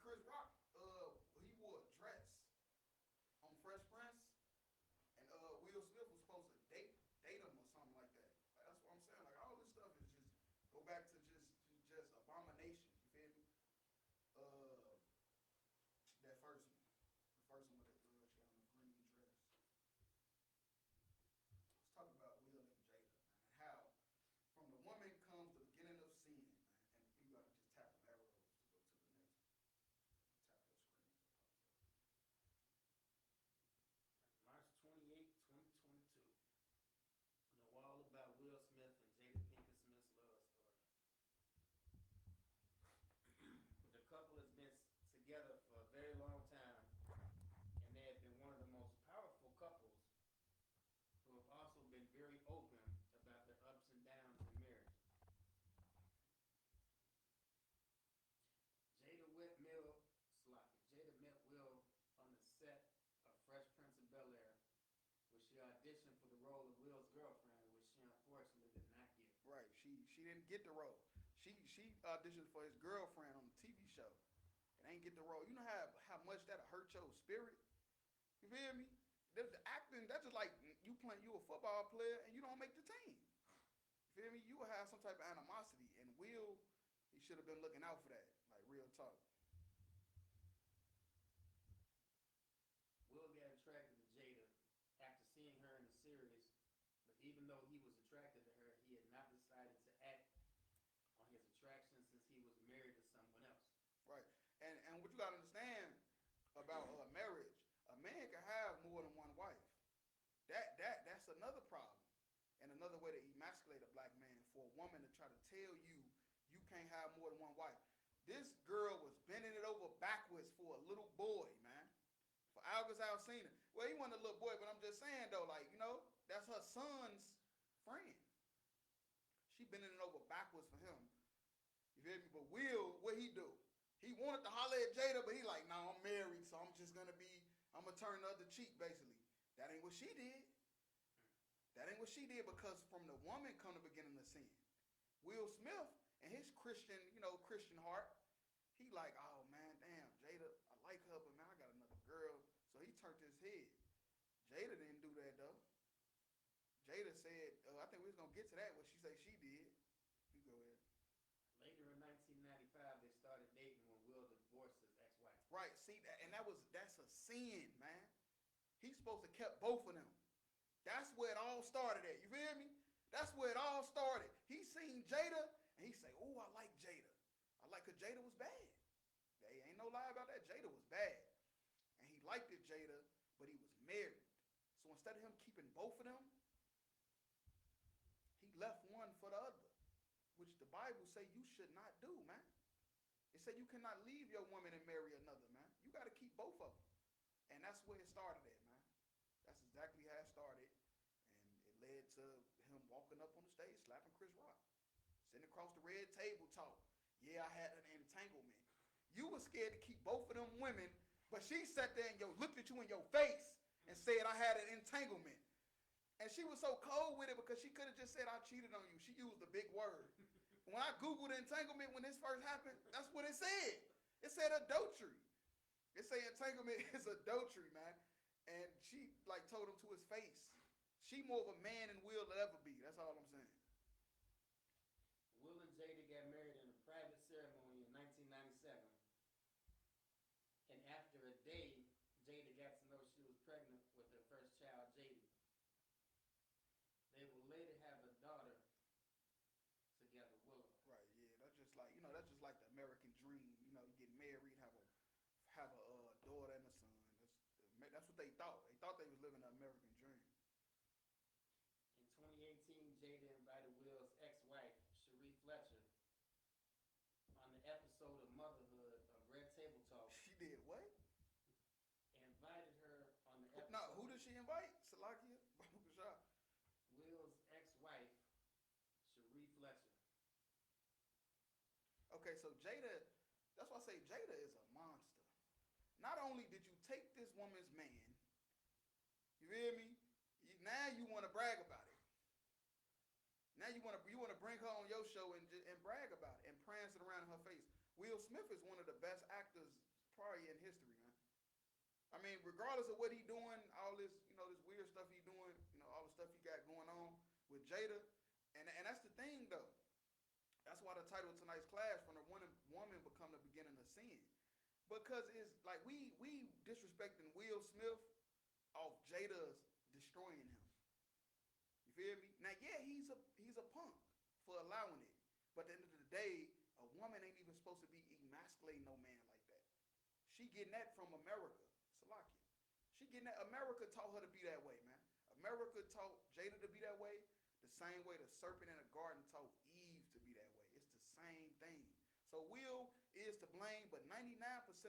Chris Rock, he wore a dress on Fresh Prince, and Will Smith was supposed to date him or something like that. Like, that's what I'm saying. Like all this stuff is just go back to just abomination. You feel me? Uh, that first one, the first one with she had on the green dress. Let's talk about Will and Jada, man, and how from the woman comes the beginning of sin, man. And you gotta just tap them arrows to go to the next one. Tap your screen so it pops up. March 28, 2022. Know all about Will Smith and Jada Pinkett Smith's love story. The couple has been together for a very long time, and they have been one of the most powerful couples who have also been very open about their ups and downs in marriage. Jada met Will on the set of Fresh Prince of Bel-Air, where she auditioned for the role of Will's girlfriend, which she unfortunately did not get. Right. She didn't get the role. She auditioned for his girlfriend on the TV show, and ain't get the role. You know how much that hurt your spirit. You feel me? The acting, that's just like you a football player and you don't make the team. You feel me? You will have some type of animosity, and Will, he should have been looking out for that. Like real talk. Will got attracted to Jada after seeing her in the series, but even though he was attracted to her, he had not decided to act on his attraction since he was married to someone else. Right. And what you gotta understand about marriage, a man can have more than one wife. That's another problem. And another way to emasculate a black man, for a woman to try to tell you you can't have more than one wife. This girl was bending it over backwards for a little boy, man. For Algus Alsina. Well, he wasn't a little boy, but I'm just saying though, like, you know, that's her son's friend. She bending it over backwards for him. You feel me? But Will, what he do? He wanted to holler at Jada, but he like, nah, I'm married, so I'm gonna turn the other cheek, basically. That ain't what she did. That ain't what she did, because from the woman come the beginning of sin. Will Smith and his Christian, Christian heart, he like, oh man, damn, Jada, I like her, but man, I got another girl. So he turned his head. Jada didn't do that though. Jada said, I think we was gonna get to that, what she said she did. You go ahead. Later in 1995, they started dating when Will divorced his ex-wife. Right, see that, and that's a sin, man. He's supposed to kept both of them. That's where it all started at. You feel me? That's where it all started. He seen Jada, and he say, "Oh, I like Jada. I like her. Jada was bad. There ain't no lie about that. Jada was bad, and he liked it, Jada, but he was married. So instead of him keeping both of them, he left one for the other, which the Bible say you should not do, man. It said you cannot leave your woman and marry another, man. You got to keep both of them, and that's where it started at, man. That's exactly how it started, and it led to him walking up on the stage, slapping Chris Rock, sitting across the red table, talk. Yeah, I had an entanglement. You were scared to keep both of them women, but she sat there and looked at you in your face and said, I had an entanglement. And she was so cold with it because she could have just said, I cheated on you. She used a big word. When I Googled entanglement when this first happened, that's what it said. It said adultery. It said entanglement is adultery, man. And she told him to his face. She more of a man than Will will ever be. That's all I'm saying. Will and Jada got married in a private ceremony in 1997. And after a day, Jada got to know she was pregnant with her first child, Jada. They will later have a daughter together, Willow. Right, yeah. That's just like the American dream. You get married, have a daughter and a son. That's what they thought. They thought they was living the American dream. In 2018, Jada invited Will's ex-wife, Cherie Fletcher, on the episode of Motherhood of Red Table Talk. She did what? Invited her on the episode. No, who did she invite? Salakia? Will's ex-wife, Cherie Fletcher. Okay, so Jada, that's why I say Jada is a monster. Not only did you take this woman's man, you hear me? Now you want to brag about it. Now you want to bring her on your show and brag about it and prance it around in her face. Will Smith is one of the best actors probably in history, man. I mean, regardless of what he doing, all this, this weird stuff he doing, all the stuff he got going on with Jada, and that's the thing though. That's why the title of tonight's class, from the woman become the beginning of sin, because it's like we disrespecting Will Smith off Jada's destroying him. You feel me? Now, yeah, he's a punk for allowing it, but at the end of the day, a woman ain't even supposed to be emasculating no man like that. She getting that from America. Salakia. She getting that. America taught her to be that way, man. America taught Jada to be that way the same way the serpent in the garden taught Eve to be that way. It's the same thing. So Will is to blame, but 99%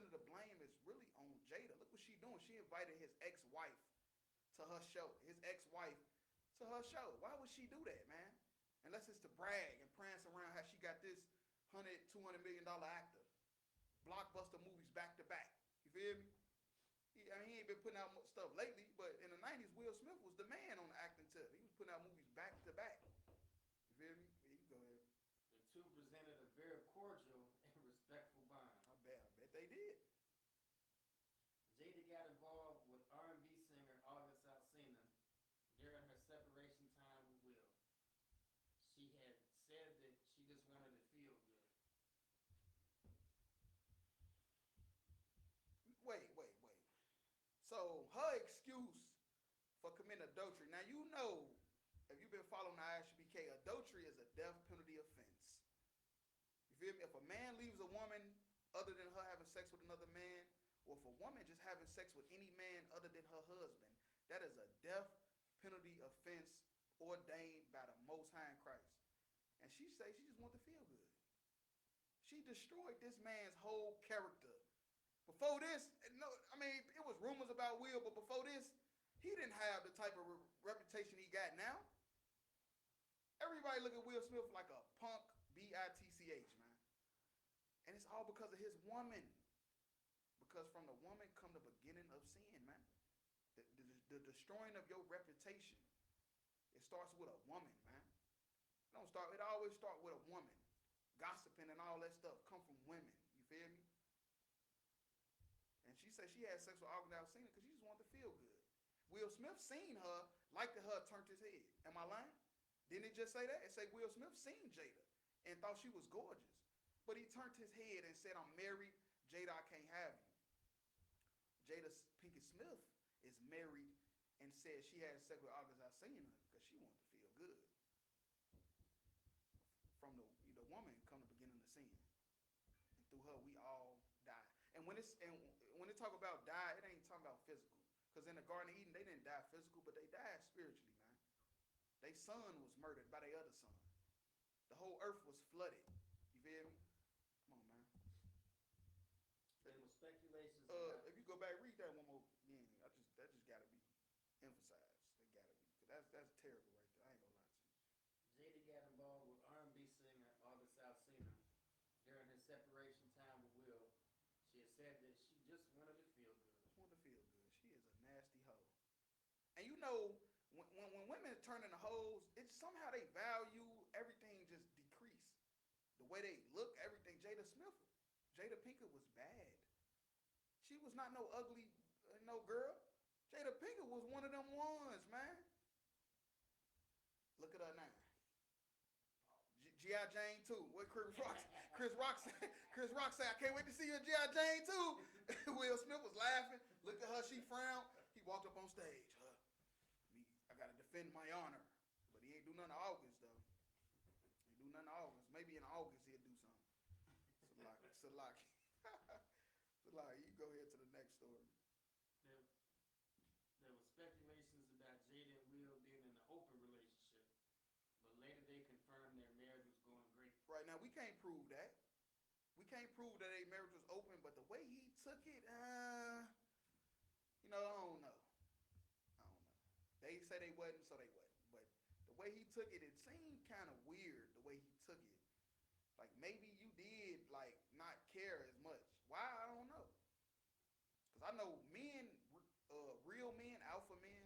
of the blame is really on Jada. Look what she doing. She invited his ex-wife to her show. His ex-wife to her show. Why would she do that, man? Unless it's to brag and prance around how she got this $200 million actor. Blockbuster movies back to back. You feel me? He ain't been putting out stuff lately, but in the 90s, Will Smith was the man on the acting tip. He was putting out movies back to back. You feel me? Yeah, you go ahead. The two presented a very cordial and respectful bond. I bet they did. Jada got involved with R&B singer August Alsina during her separation time with Will. She had said that she just wanted to feel good. Wait. So her excuse for committing adultery. Now you know, if you've been following the ISBK, adultery is a death penalty offense. You feel me? If a man leaves a woman other than her having sex with another man, or if a woman just having sex with any man other than her husband, that is a death penalty offense ordained by the Most High in Christ. And she say she just want to feel good. She destroyed this man's whole character. Before this, it was rumors about Will, but before this, he didn't have the type of reputation he got now. Everybody look at Will Smith like a punk, B-I-T-C-H, man. And it's all because of his woman. Because from the woman come the beginning of sin, man. The destroying of your reputation. It starts with a woman, man. It always start with a woman. Gossiping and all that stuff come from women. You feel me? And she said she had sex with August Alsina because she just wanted to feel good. Will Smith seen her, liked her, turned his head. Am I lying? Didn't it just say that? It say Will Smith seen Jada and thought she was gorgeous. But he turned his head and said, I'm married. Jada, I can't have you. Jada Pinkett Smith is married and said she had sex with August Alsina because she wanted to feel good. From the woman come the beginning of sin. And through her, we all die. And when they talk about die, it ain't talking about physical. Because in the Garden of Eden, they didn't die physical, but they died spiritually, man. Their son was murdered by their other son. The whole earth was flooded. You feel me? Come on, man. There was speculations. If you go back, read that one more again. That just gotta be emphasized. It gotta be. Cause that's terrible right there. I ain't gonna lie to you. Jada got involved with R&B singer August Alsina during her separation time with Will. She had said that she just wanted to feel good. Just wanted to feel good. She is a nasty hoe. And you know, when women turn into hoes, it's somehow they value everything just decrease. The way they look, everything. Jada Pinkett was bad. She was not no ugly, no girl. Jada Pinkett was one of them ones, man. Look at her now. G.I. Jane 2. What Chris Rock said, I can't wait to see you in G.I. Jane 2. Will Smith was laughing. Looked at her, she frowned. He walked up on stage. I got to defend my honor. But he ain't do nothing to August, though. He do nothing to August. Maybe in August he'll do something. Salaki. Salaki, you go ahead to the next story. There were speculations about Jada and Will being in an open relationship, but later they confirmed their marriage was going great. Right, now we can't prove that. We can't prove that their marriage was open, but the way he took it, I don't know. They say they wasn't, so they wasn't. But the way he took it, it seemed kind of weird, the way he took it. Like, maybe you did, like, not care as much. Why? I don't know. Because I know men, real men, alpha men,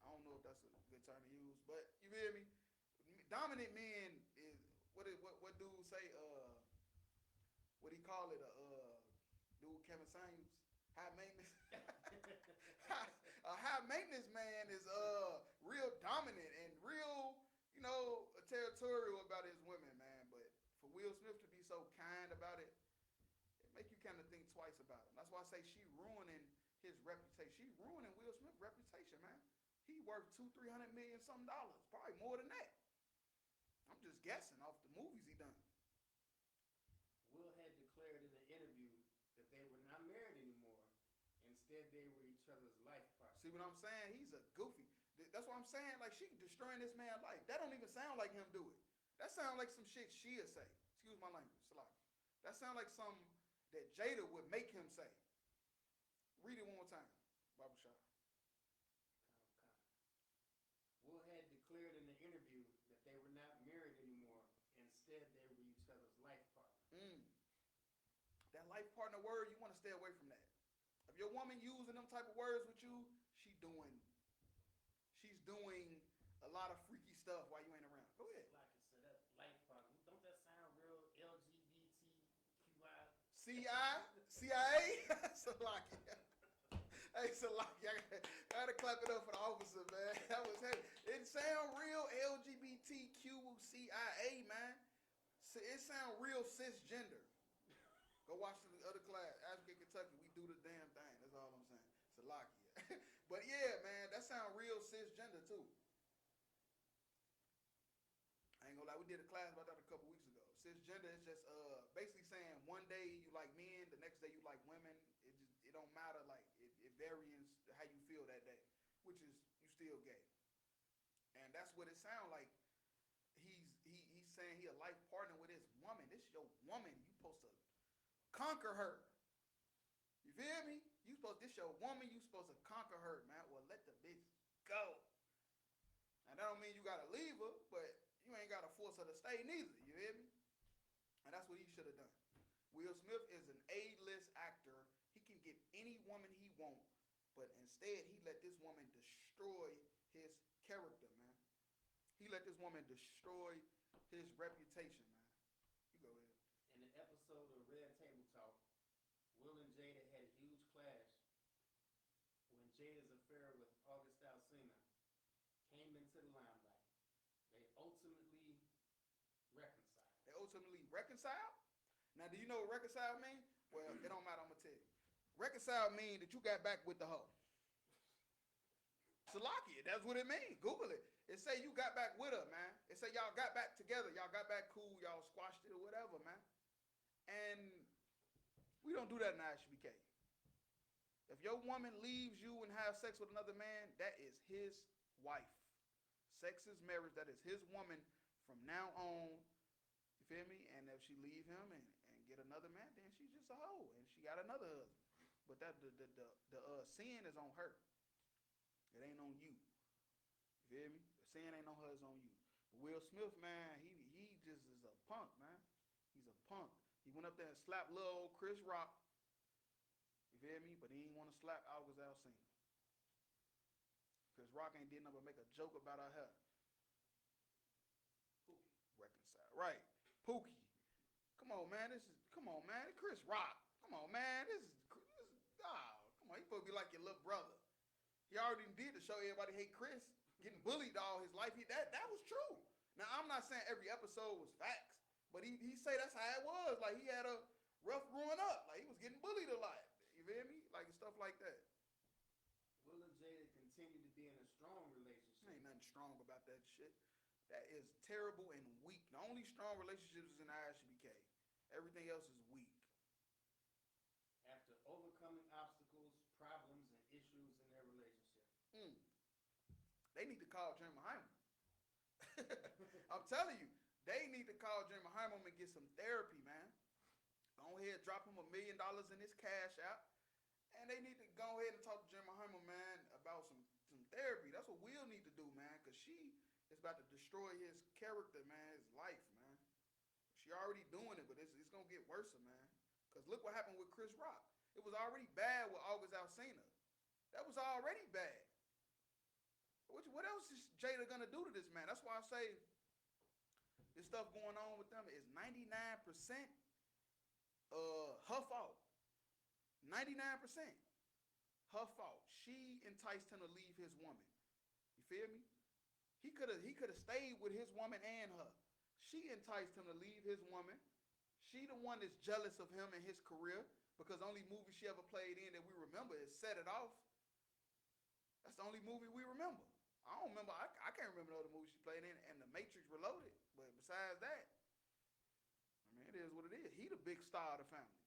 I don't know if that's a good term to use, but you feel me? Dominant men is, what dude say, what he call it, dude Kevin Samuels, high maintenance. A high maintenance man is real dominant and real, territorial about his women, man. But for Will Smith to be so kind about it, it make you kind of think twice about him. That's why I say she ruining his reputation. She ruining Will Smith's reputation, man. He worth $200-300 million something dollars, probably more than that. I'm just guessing off the movies he done. Will had declared in an interview that they were not married anymore. Instead, they were each other's life partners. See what I'm saying? He's a goofy. That's what I'm saying. Like, she destroying this man's life. That don't even sound like him do it. That sound like some shit she'll say. Excuse my language. Salaki. That sound like something that Jada would make him say. Read it one more time, Baba Shah. Will had declared in the interview that they were not married anymore. Instead, they were each other's life partners. That life partner word, you want to stay away from that. If your woman using them type of words with you, she's doing a lot of freaky stuff while you ain't around. Go ahead. Like I said, that life partner. Don't that sound real LGBTQI? CIA? Salaki. Hey, Salaki, I gotta clap it up for the officer, man. That was heavy. It sound real LGBTQCIA, man. It sound real cisgender. Go watch the other class. Ashgate, Kentucky, we do the damn thing. That's all I'm saying. Salaki. But yeah, man, that sound real cisgender too. I ain't gonna lie, we did a class about that a couple weeks ago. Cisgender is just basically saying one day you like men, the next day you like women. It don't matter, like it varies how you feel that day, which is you still gay. And that's what it sounds like. He's saying he a life partner with his woman. This is your woman. You supposed to conquer her. You feel me? This your woman, you supposed to conquer her, man. Well, let the bitch go. Now that don't mean you gotta leave her, but you ain't gotta force her to stay neither. You hear me? And that's what he should have done. Will Smith is an A-list actor. He can get any woman he want, but instead he let this woman destroy his character, man. He let this woman destroy his reputation, man. You go ahead. In an episode of Red Table Talk, Will and Jada had a huge clash when Jada's affair with August Alsina came into the limelight. They ultimately reconciled. Now, do you know what reconcile mean? Well, it don't matter, I'm going to tell you. Reconcile mean that you got back with the hoe. Salakia, that's what it means. Google it. It say you got back with her, man. It say y'all got back together. Y'all got back cool. Y'all squashed it or whatever, man. And we don't do that in ISBK. If your woman leaves you and have sex with another man, that is his wife. Sex is marriage. That is his woman from now on. You feel me? And if she leave him and get another man, then she's just a hoe and she got another husband. But that the sin is on her. It ain't on you. You feel me? The sin ain't on her, it's on you. But Will Smith, man, he just is a punk, man. He's a punk. He went up there and slapped little old Chris Rock. You feel me? But he didn't want to slap August Alsina. Chris Rock ain't did nothing but make a joke about her hair. Pookie. Reconcile. Right. Pookie. Come on, man. Chris Rock. Come on, man. Come on. He supposed to be like your little brother. He already did to show everybody hate Chris. Getting bullied all his life. That was true. Now, I'm not saying every episode was facts, but he say that's how it was. Like, he had a rough growing up. Like, he was getting bullied a lot. You feel me? Like, stuff like that. Will and Jada continue to be in a strong relationship. Ain't nothing strong about that shit. That is terrible and weak. The only strong relationships is in ISBK. Everything else is weak. After overcoming obstacles, problems, and issues in their relationship. They need to call Jeremy Hyman. I'm telling you, they need to call Jeremy Hyman and get some therapy, man. Go ahead, drop him $1 million in his cash out. And they need to go ahead and talk to Jeremy Hyman, man, about some therapy. That's what Will need to do, man, because she is about to destroy his character, man, his life, man. She already doing it, but it's going to get worse, man. Because look what happened with Chris Rock. It was already bad with August Alsina. That was already bad. What else is Jada going to do to this man? That's why I say this stuff going on with them is 99% her fault. 99%. Her fault. She enticed him to leave his woman. You feel me? He could have stayed with his woman and her. She enticed him to leave his woman. She the one that's jealous of him and his career because the only movie she ever played in that we remember is Set It Off. That's the only movie we remember. I don't remember. I can't remember no other movie she played in, and The Matrix Reloaded. But besides that, I mean, it is what it is. He the big star of the family.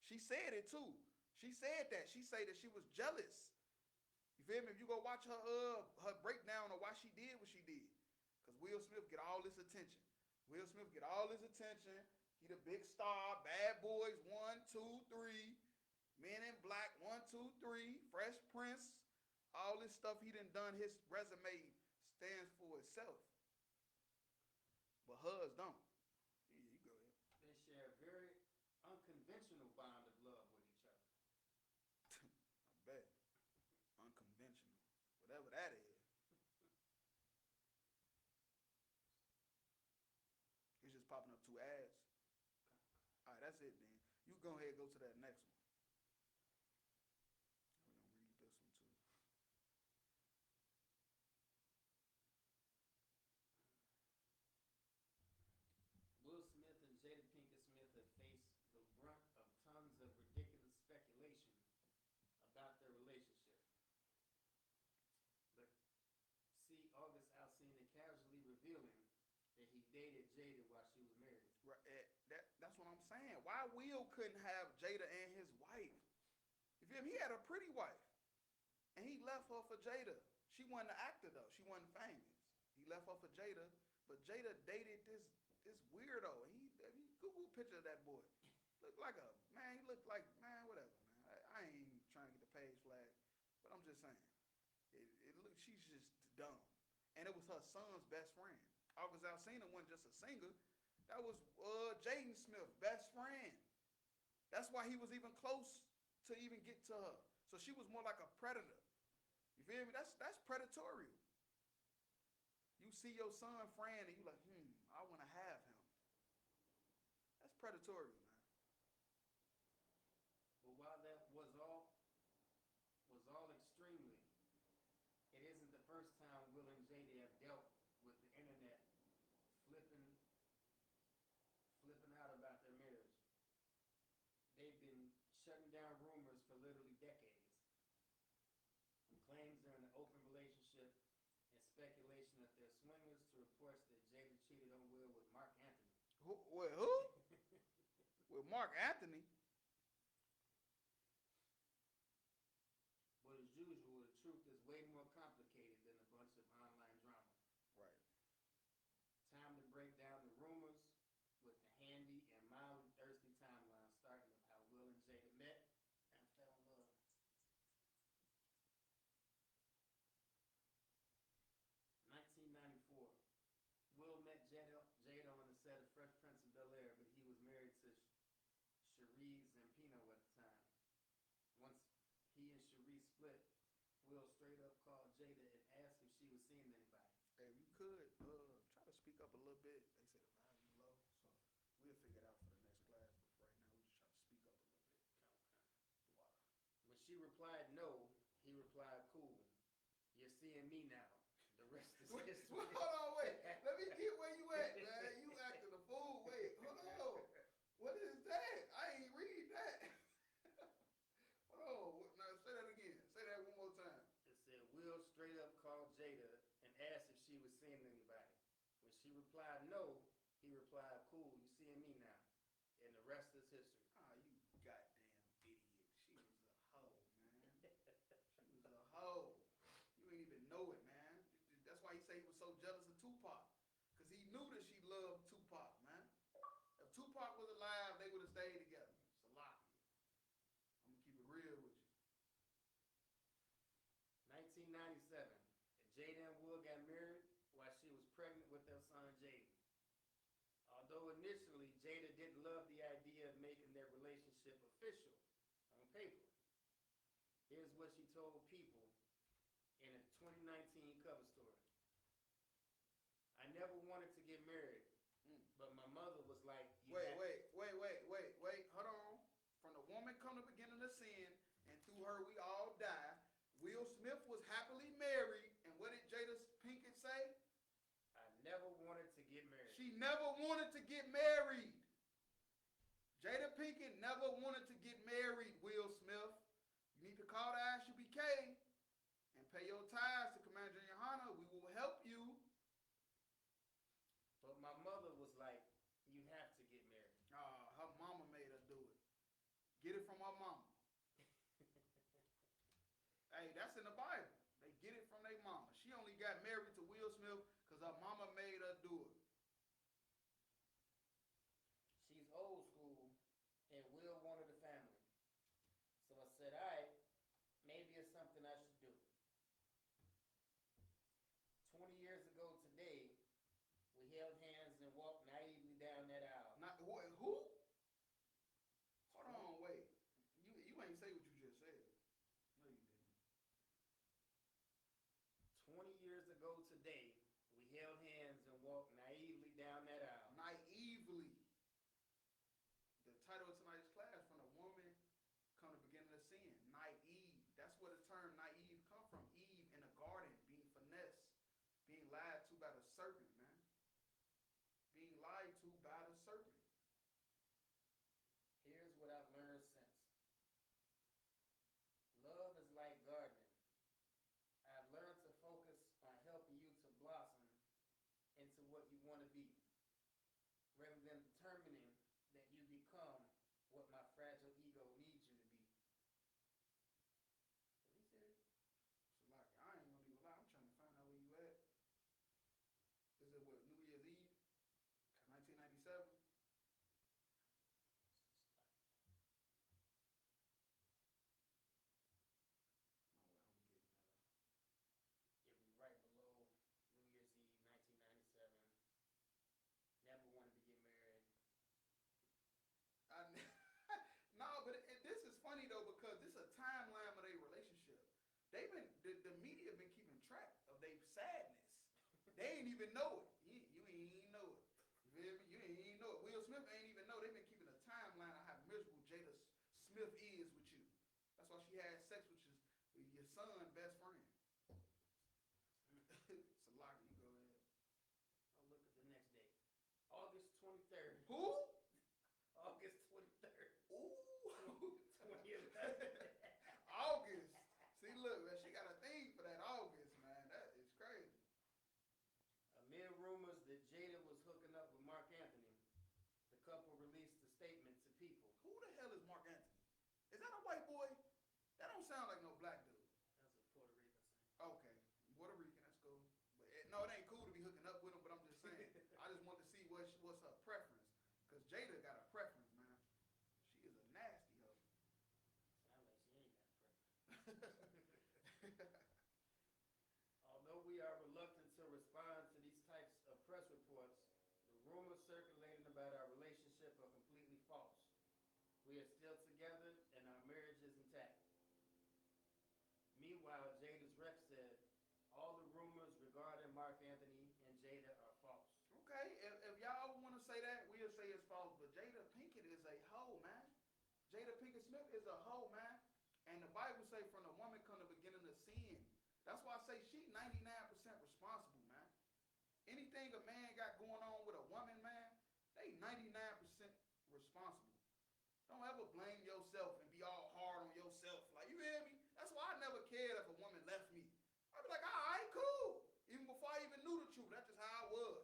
She said it too. She said that. She said that she was jealous. You feel me? If you go watch her breakdown of why she did what she did, because Will Smith get all this attention. Will Smith get all this attention. He the big star. Bad Boys 1, 2, 3. Men in Black 1, 2, 3. Fresh Prince. All this stuff he done his resume stands for itself. But hers don't. Yeah, you go ahead. They share a very unconventional bond of love with each other. I bet. Unconventional. Whatever that is. It's just popping up 2 ads. All right, that's it then. You go ahead and go to that next one. We're going to read this one too. Will Smith and Jada Pinkett Smith have faced the brunt of tons of ridiculous speculation about their relationship. But see August Alsina casually revealing that he dated Jada while she was married. Right, that's what I'm saying. Why Will couldn't have Jada and his wife? You feel me? He had a pretty wife. And he left her for Jada. She wasn't an actor though. She wasn't famous. He left her for Jada, but Jada dated this weirdo. He Google picture of that boy. Looked like a man. He looked like man. Whatever, man. I ain't even trying to get the page flag, but I'm just saying. She's just dumb. And it was her son's best friend. August Alsina wasn't just a singer. That was Jaden Smith's best friend. That's why he was even close to even get to her. So she was more like a predator. You feel me? That's predatorial. You see your son friend and you like, I want to have him. That's predatorial, man. But while that was all extremely, it isn't the first time Will and Jada have dealt with the internet flipping out about their marriage. They've been shutting down rumors for literally decades. From claims they're in an open relationship and speculation that they're swingers to reports that Jada cheated on Will with Mark Anthony. Who? With Mark Anthony? But as usual, the truth is way more complicated than a bunch of online drama. Right. Time to break down the rumors with the handy and mildly thirsty timeline, starting with how Will and Jada met and fell in love. 1994. Will met Jada on the set of Fresh Prince of Bel-Air, but he was married to Cherise Zampino at the time. Once he and Cherise split, Will straight up called Jada and asked if she was seeing anybody. Hey, you could try to speak up a little bit. They said the volume low, so we'll figure it out for the next class. But right now, we just try to speak up a little bit. Okay. When she replied no, he replied, cool. You're seeing me now. The rest is history. Hold on, wait. Let me get where you at, man. You acting a fool. Wait, hold on. What is that? I ain't read that. Hold on. Now, say that again. Say that one more time. It said, Will straight up called Jada and asked if she was seeing anybody. When she replied no, he replied, cool, you seeing me now. And the rest is history. Ah, you goddamn idiot. She was a hoe, man. She was a hoe. You ain't even know it, man. That's why he said he was so jealous of Tupac. Because he knew that she loved Tupac, man. If Tupac was alive, they would have stayed together. It's a lie. I'm going to keep it real with you. 1997. Jada and Will got married while she was pregnant with their son, Jaden. Although initially Jada didn't love the idea of making their relationship official on paper. Here's what she told People in a 2019 cover story. I never wanted to get married, but my mother was like, Wait. Hold on. From the woman come to beginning of sin her we all die. Will Smith was happily married, and what did Jada Pinkett say? I never wanted to get married. She never wanted to get married. Jada Pinkett never wanted to get married, Will Smith. You need to call the ISUPK and pay your tithes to Commander Johanna. We will help you. But my mother was like, you have to get married. Her mama made her do it. Get it from her mama. Hey, that's in the Bible. They get it from their mama. She only got married to Will Smith because her mama made her do it. She's old school, and Will wanted a family. So I said, all right, maybe it's something I should do. 20 years ago today, we held hands and walked naively down that aisle. Not who? Hold on, wait. You ain't say what you just said. No, you didn't. 20 years ago today, we held hands and walked naively down that aisle. Naively. The title of tonight's class, From the Woman Come the Beginning of Sin. Naive. That's where the term naive come from. Eve in the garden, being finessed, being lied to by the serpent, man. Being lied to by the serpent. Here's what I've learned since. Love is like gardening. I've learned to focus on helping you to blossom into what you want to be, rather than determining that you become what my fragile ego needs you to be. What he said? So like, I ain't gonna even lie. I'm trying to find out where you at. Is it what, New Year's Eve? 1997? It was right below New Year's Eve, 1997. Never wanted to get married. No, but this is funny though, because this is a timeline of their relationship. They've been the media been keeping track of their sadness. They ain't even know it. You ain't even know it. You feel me? You ain't even know it. Will Smith ain't even know. They've been keeping a timeline of how miserable Jada Smith is with you. That's why she had sex with your son's best friend. Salaki, you go ahead. I'll look at the next date. August 23rd. Who? August 23rd. Ooh. 2011. August. See, look, man, she got a thing for that August, man. That is crazy. Amid rumors that Jada was hooking up with Mark Anthony, the couple released a statement to people. Who the hell is Mark Anthony? Is that a white boy? That don't sound like no black dude. That's a Puerto Rican thing. Okay, Puerto Rican, that's cool. But no, it ain't cool to be hooking up with him, but I'm just saying. I just wanted to see what's her preference. Because Jada got a preference, man. She is a nasty hoe. Sound like she ain't got a preference. Although we are reluctant to respond to these types of press reports, the rumors circulating about our relationship are completely false. We are still together and our marriage is intact. Meanwhile, Jada's rep said all the rumors regarding Mark Anthony and Jada are false. Okay, if y'all want to say that, we'll say it's false. But Jada Pinkett is a hoe, man. Jada Pinkett Smith is a hoe, man. And the Bible say from the woman come the beginning of sin. That's why I say she 99% responsible, man. Anything a man got going on with a woman, man, they 99% responsible. Don't ever blame yourself and be all hard on yourself. Like, you hear me? That's why I never cared if a woman left me. I'd be like, all right, cool. Even before I even knew the truth, that's just how I was.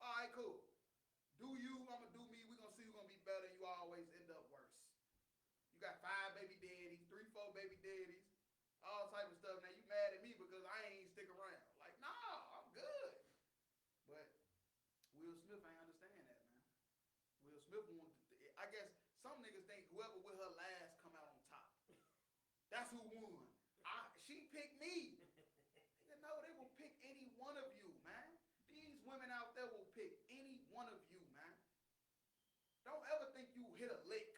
All right, cool. Do you, I'm going to do me. We're going to see who's going to be better. You always end up worse. You got 5 baby daddies, 3, 4 baby daddies, all type of stuff. Now you mad at me because I ain't stick around. Like, nah, I'm good. But Will Smith ain't understand that, man. Will Smith wanted to, I guess some niggas think whoever with her last come out on top. That's who won. She picked me. You know, they will pick any one of you, man. These women out there will pick any one of you, man. Don't ever think you hit a lick.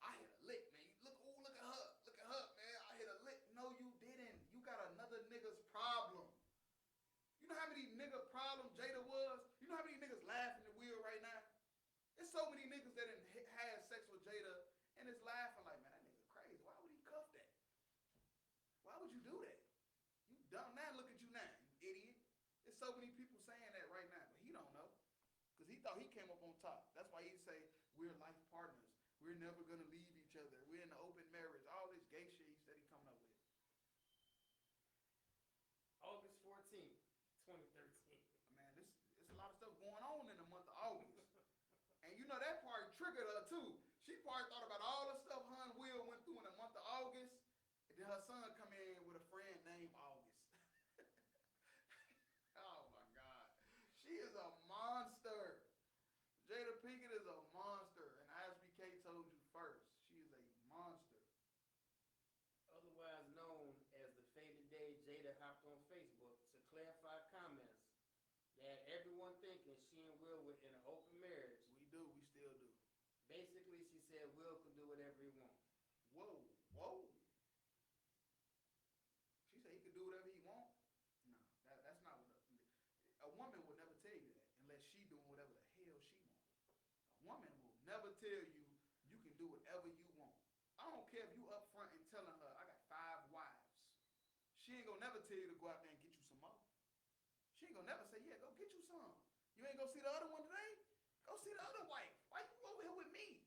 I hit a lick, man. Look at her. Look at her, man. I hit a lick. No, you didn't. You got another nigga's problem. You know how many nigga problem Jada was? You know how many niggas laughing at Will right now? There's so many niggas that had sex with Jada and is laughing like, man, that nigga crazy. Why would he cuff that? would you do that? You dumb now. Look at you now, you idiot. There's so many people saying that right now, but he don't know. Because he thought he came up on top. That's why he'd say, we're life partners. We're never going to leave each other. We're in an open marriage. All this gay shit he said he coming up with. August 14th, 2013. Man, it's a lot of stuff going on in the month of August. And you know that part triggered her too. She probably thought about all the stuff her and Will went through in the month of August. And then her son come in with a friend named August. Oh my God. She is a monster. Jada Pinkett is a monster. And ISBK told you first. She is a monster. Otherwise known as the faded day, Jada hopped on Facebook to clarify comments that had everyone thinking she and Will were in an open marriage. We do. We still do. Basically, she said Will can do whatever he wants. Whoa. Whoa. She said he could do whatever he wants. No, that's not what a woman would never tell you that unless she doing whatever the hell she wants. A woman will never tell you you can do whatever you want. I don't care if you up front and telling her I got 5 wives. She ain't gonna never tell you to go out there and get you some more. She ain't gonna never say, yeah, go get you some. You ain't gonna see the other one today? Go see the other wife. Why you over here with me?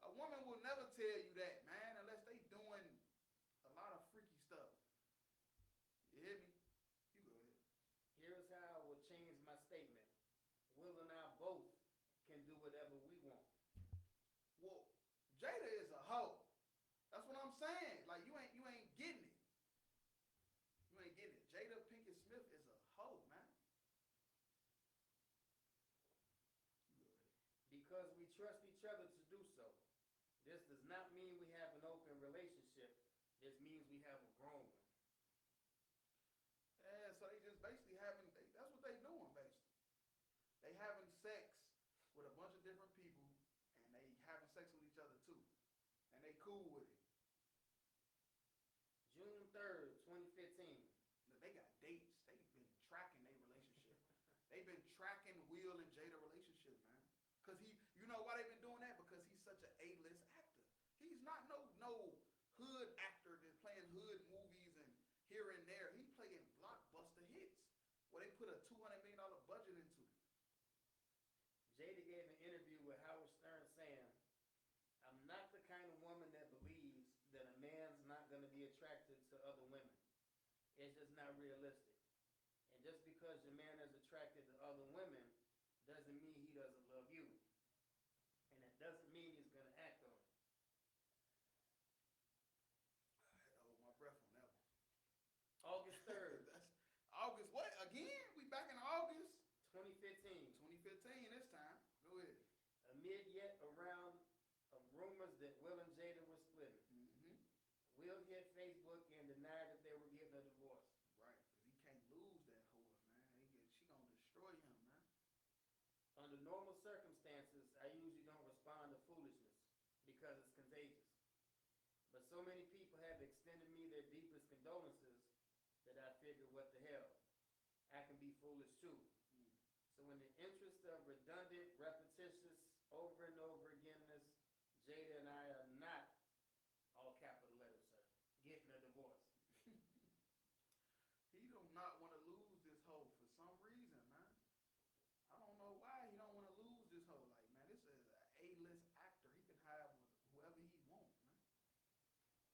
A woman will never tell you that, man, unless they doing a lot of freaky stuff. You hear me? You go ahead. Here's how I will change my statement. Will and I both can do whatever we want. Well, Jada is a hoe. That's what I'm saying. Like you ain't getting it. You ain't getting it. Jada Pinkett Smith is a hoe, man. You go ahead. Because we trust each other to do so. This does not mean we have an open relationship. This means we have a grown one. Yeah, so they just basically that's what they doing basically. They having sex with a bunch of different people and they having sex with each other too. And they cool with it. June 3rd, 2015. Look, they got dates. They've been tracking their relationship. They've been tracking Will and Jada relationship, man. Cause you know why they've been doing that? Because he's such an A-list actor. He's not no hood actor that's playing hood movies and here and there. He playing blockbuster hits where they put a $200 million budget into. Jada gave an interview with Howard Stern saying, I'm not the kind of woman that believes that a man's not going to be attracted to other women. It's just not realistic. And just because your man is attracted to other women doesn't mean he doesn't love you. And it doesn't mean he's going to act on it. I had to hold my breath on that one. August 3rd, That's August what? Again? We back in August? 2015. 2015 this time. Go ahead. Amid yet a round of rumors that Will and Jada were splitting, Mm-hmm. Will hit Facebook and denied that they were getting a divorce. Right, because he can't lose that horse, man. She gonna destroy him, man. Under normal circumstances, I usually don't respond to foolishness because it's contagious. But so many people have extended me their deepest condolences that I figure, what the hell? I can be foolish too. So in the interest of redundant, repetitious, over and over again-ness, Jada and I are not, all capital letters, sir, getting a divorce. He do not want to lose this hoe for some reason, man. I don't know why he don't want to lose this hoe. Like, man, this is an A-list actor. He can have whoever he wants, man.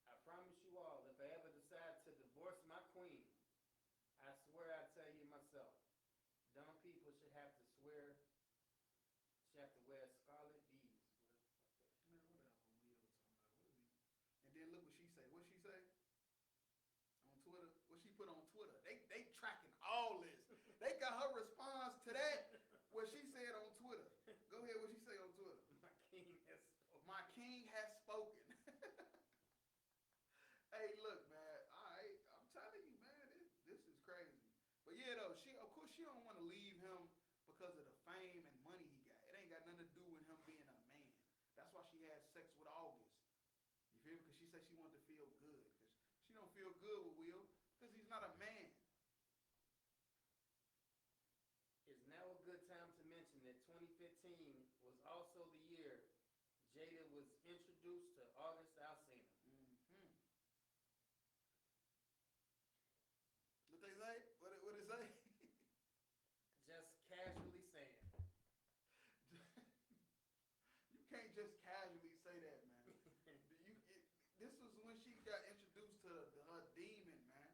I promise you all, if I ever decide to divorce my queen, I swear I tell you myself, dumb people should have to wear scarlet beads. Man, whatever Will talking about. What is he? And then look what she say. What she say? On Twitter. What she put on Twitter. They tracking all this. They got her response to that. What she said on Twitter. Go ahead. What she say on Twitter? My king has spoken. My king has spoken. Hey, look, man. I'm telling you, man. This is crazy. But yeah, though, of course, she don't want to leave him because of the fame and money he got. It ain't got nothing to do with him being a man. That's why she had sex with August. You feel me? Because she said she wanted to feel good. Because she don't feel good with Will because he's not a man. It's now a good time to mention that 2015 was also the year Jada was introduced to August Alsina. Mm-hmm. can't just casually say that, man. This was when she got introduced to her demon, man.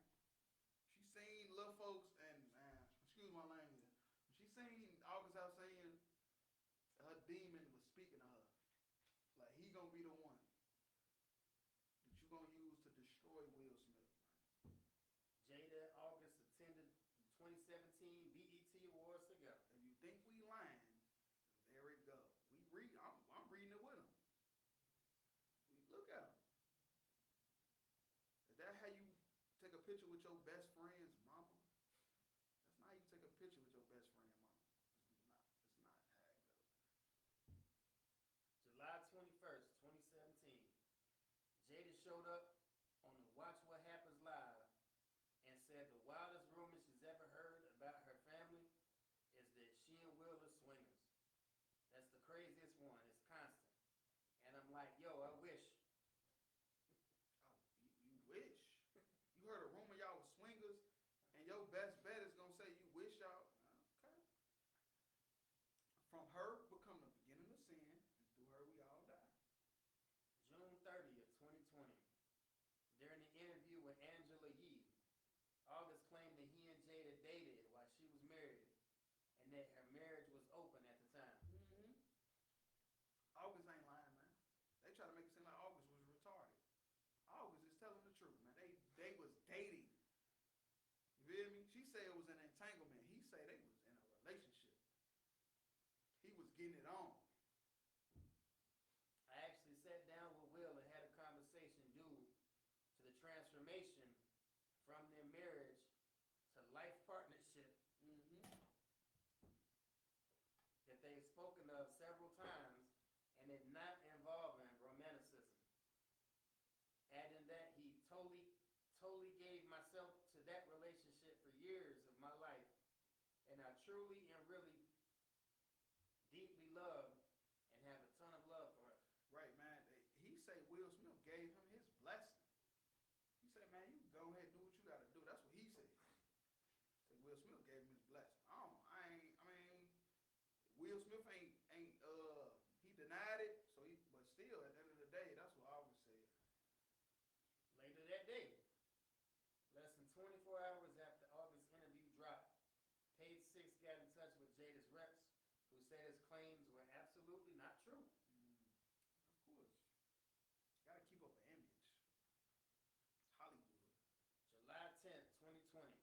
She seen little folks and man, excuse my language. She seen August Alsina, her demon was speaking to her. Like he gonna be the one that you gonna use to destroy Will Smith, man. Jada and August attended the 2017 BET Awards together. If you think we lying, there it go. I'm reading it with him. Look at him. Is that how you take a picture with your best friend's mama? That's not how you take a picture with your best friend's mama. It's not how it goes. July 21st, 2017. Jada showed up on the Watch What Happens Live and said the wildest rumor she's ever heard about her family is that she and Will are swingers. That's the craziest one. It's constant. And I'm like, yo, I wish. Oh, you wish. You heard a rumor y'all was swingers, and your best bet is gonna say you wish y'all. Okay. From her become the beginning of sin, and through her we all die. June 30th, 2020. During the interview with Angela Yee, August claimed that he and Jada dated while she was married, and that her marriage was open at the time. Mm-hmm. August ain't lying, man. They try to make it seem like August was retarded. August is telling the truth, man. They was dating. You feel me? She said it was an entanglement. He said they was in a relationship. He was getting it on. I actually sat down with Will and had a conversation due to the transformation from their marriage to life partnership Mm-hmm. that they had spoken of several times, and it not involving romanticism. Adding that he totally gave myself to that relationship for years of my life, and I truly and really deeply love and have a ton of love for her. Right, man. He say Will Smith gave him his blessing. He said, man, you go ahead and do what you gotta do. That's what he said. Say Will Smith gave him his blessing. Will Smith ain't he denied it, but still at the end of the day, that's what I always said. Later that day, less than 24 hours after August's interview dropped, Page Six got in touch with Jada's reps, who said his claims were absolutely not true. Of course. Gotta keep up an image. It's Hollywood. July 10th, 2020.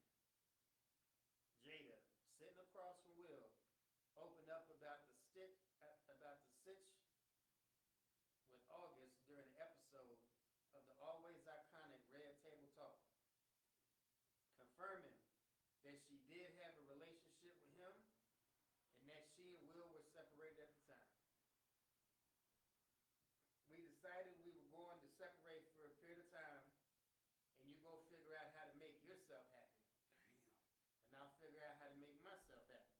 Jada, sitting across from Will, opened up about the sitch with August during the episode of the always iconic Red Table Talk, confirming that she did have a relationship with him and that she and Will were separated at the time. We decided we were going to separate for a period of time, and you go figure out how to make yourself happy. Damn. And I'll figure out how to make myself happy.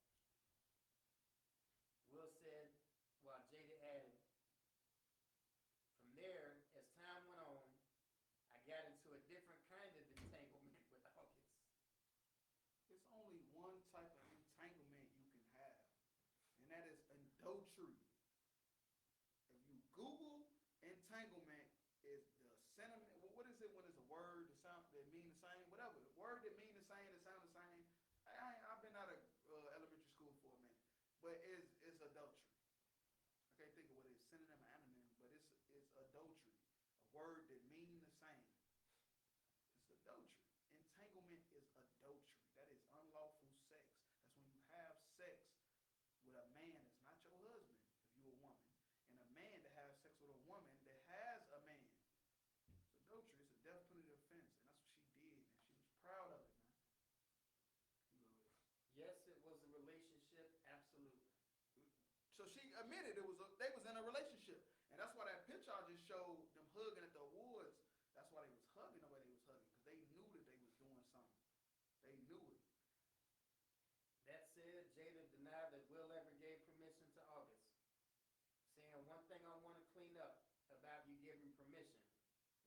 Will said, while Jada added, from there, as time went on, I got into a different kind of entanglement with August. It's only one type of entanglement you can have, and that is adultery. If you Google entanglement, is the sentiment. What is it when it's a word that mean the same? Whatever the word that mean the same, that sound the same. I've been out of elementary school for a minute, but it's adultery. I can't think of what it is, synonym or anonym, but it's adultery. A word that mean the same. It's adultery. Entanglement is adultery. That is unlawful sex. That's when you have sex with a man that's not your husband, if you're a woman, and a man that has sex with a woman that has a man. It's adultery. It's a death penalty offense, and that's what she did, and she was proud of it, man. You go ahead. Yes, it was a relationship, absolutely. So she admitted they was in a relationship, and that's why that picture I just showed them hugging at the awards. That's why they was hugging the way they was hugging, because they knew that they was doing something. They knew it. That said, Jada denied that Will ever gave permission to August, saying, one thing I want to clean up about you giving permission,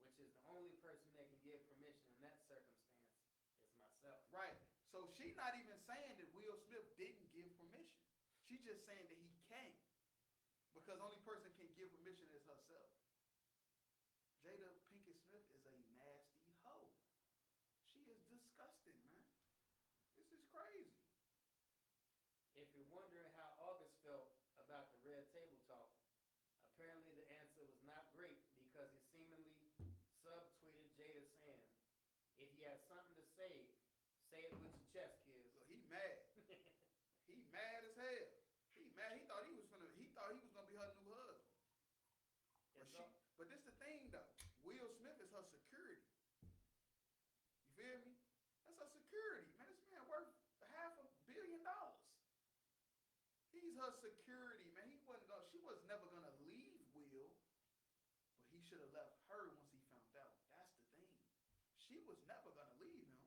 which is the only person that can give permission in that circumstance, is myself. Right. So she not even saying that Will Smith didn't give permission. She's just saying that he can't, because only person can give permission Jada Pinkett Smith is a nasty hoe. She is disgusting, man. This is crazy. If you're wondering how August felt about the Red Table Talk, apparently the answer was not great because he seemingly subtweeted Jada saying, "If you have something to say it with your chest, kids." So he mad. He mad as hell. He mad. He thought he was gonna be her new husband. But this the thing though. Will Smith is her security. You feel me? That's her security, man. This man worth $500 million. He's her security, man. She was never gonna leave Will, but he should have left her once he found out. That's the thing. She was never gonna leave him,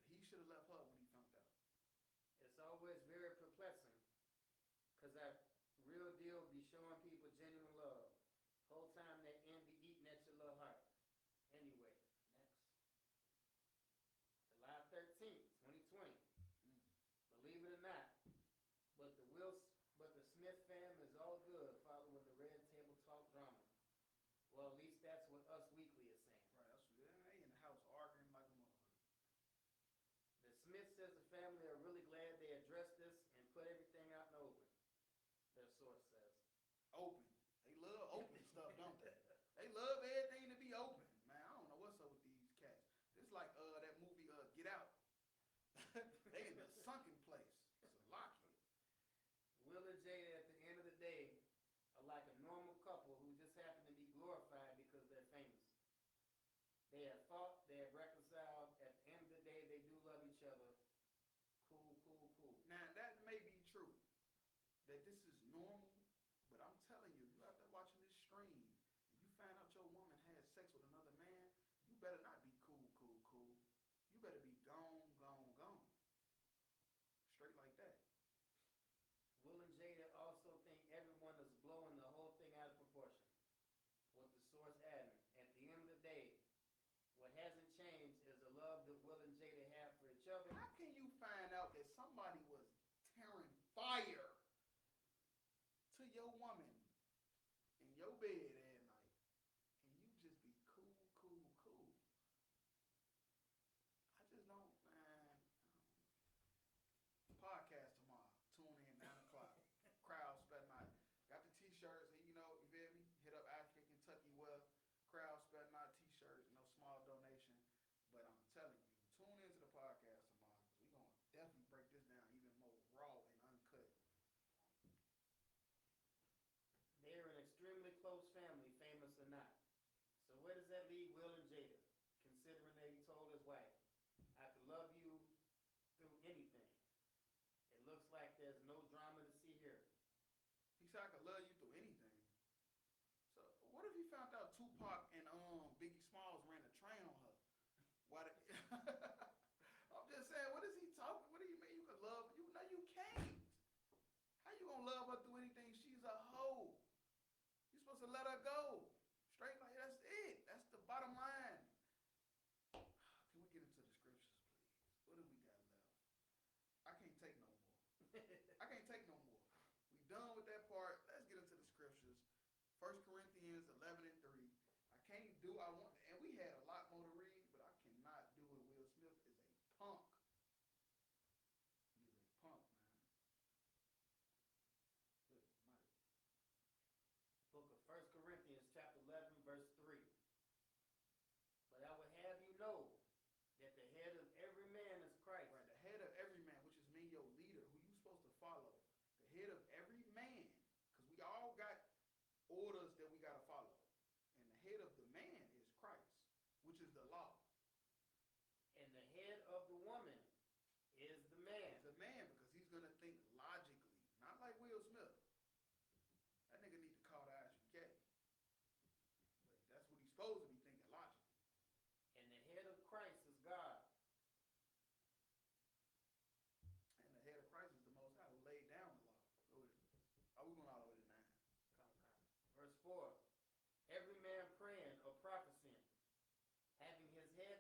but he should have left her when he found out. It's always very perplexing because that real deal be showing people genuine love. Whole time that envy eating at your little heart. Anyway, next. July 13th, 2020. Believe it or not, but the Smith fam is all good following the Red Table Talk drama. Well, at least that's what Us Weekly is saying. Right, they in the house arguing like a motherfucker. The Smith says the family are really glad they addressed this and put everything out in the open. Their source says. Open. They love open stuff, don't they? They love everything to be open, man. I don't know what's up with these cats. It's like that movie Get Out. They in the sunken place. It's a locket. Will and Jada, at the end of the day, are like a normal couple who just happen to be glorified because they're famous. They have fought, they have reconciled. At the end of the day, they do love each other. Cool, cool, cool. Now, that may be true, that this is normal, but I'm telling you, you out there watching this stream, and you find out your woman had sex with another man, you better not be cool, cool, cool. You better be gone, gone, gone. Straight like that. Will and Jada also think everyone is blowing the whole thing out of proportion. With the source adding, at the end of the day, what hasn't changed is the love that Will and Jada have for each other. How can you find out that somebody was tearing fire to your woman in your bed at night, and you just be cool, cool, cool? I just don't, man. Podcast tomorrow. Tune in 9 o'clock. Crowd spell night. Got the t-shirts, and you feel me? Hit up African Kentucky Well. Crowd spell night t-shirts, no small donation. But I'm telling you, tune into the podcast tomorrow because we're gonna definitely break this down even more raw and uncut. They're an extremely close family, famous or not. So where does that leave Will and Jada? Considering that he told his wife, "I could love you through anything." It looks like there's no drama to see here. He said, "I could love you through anything." So what if he found out Tupac and Biggie Smalls ran a train on her? Why? I'm just saying, what is he talking? What do you mean you could love? No, you can't. How you gonna love her through anything? She's a hoe. You're supposed to let her go. Straight like that's it. That's the bottom line. Can we get into the scriptures, please? What do we got left? I can't take no more. I can't take no more. We done with that part. Let's get into the scriptures. 1 Corinthians 11:3. And we had a lot more to read, but I cannot do it. Will Smith is a punk. He is a punk, man. Good night. Book of 1 Corinthians chapter 11, verse 3. But I would have you know that the head of every man is Christ. Right, the head of every man, which is me, your leader, who you supposed to follow. The head of every man, because we all got orders that we got to follow. And the head of the man is Christ, which is the law. And the head of the woman is the man. The man, because he's going to think logically, not like Will Smith. That nigga need to call the ISUK. But that's what he's supposed to be thinking logically. And the head of Christ is God. And the head of Christ is the Most High who laid down the law. Are we going all the way to 9? Verse 4. Every man praying or prophesying, having his head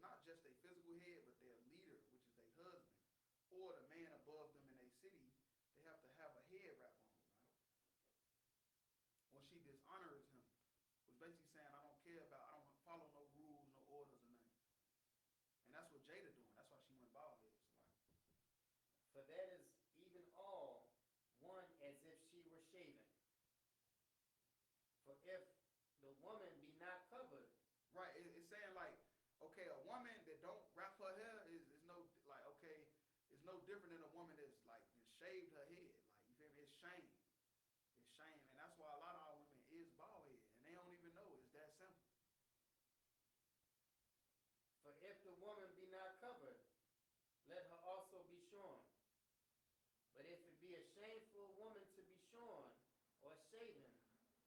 not just their physical head, but their leader, which is their husband, or the man above them in their city, they have to have a head wrap on, right? Or she dishonors him, was basically saying, I don't care about, I don't follow no rules, no orders, or nothing. And that's what Jada doing. That's why she went bald head. For that is even all one as if she were shaven. For if the woman be not covered, Right. It's saying like, okay, a woman that don't wrap her hair is no like okay, it's no different than a woman that's like shaved her head. Like you feel me? It's shame. It's shame, and that's why a lot of our women is bald head, and they don't even know it's that simple. for if the woman be not covered, let her also be shorn. But if it be a shameful woman to be shorn or shaven,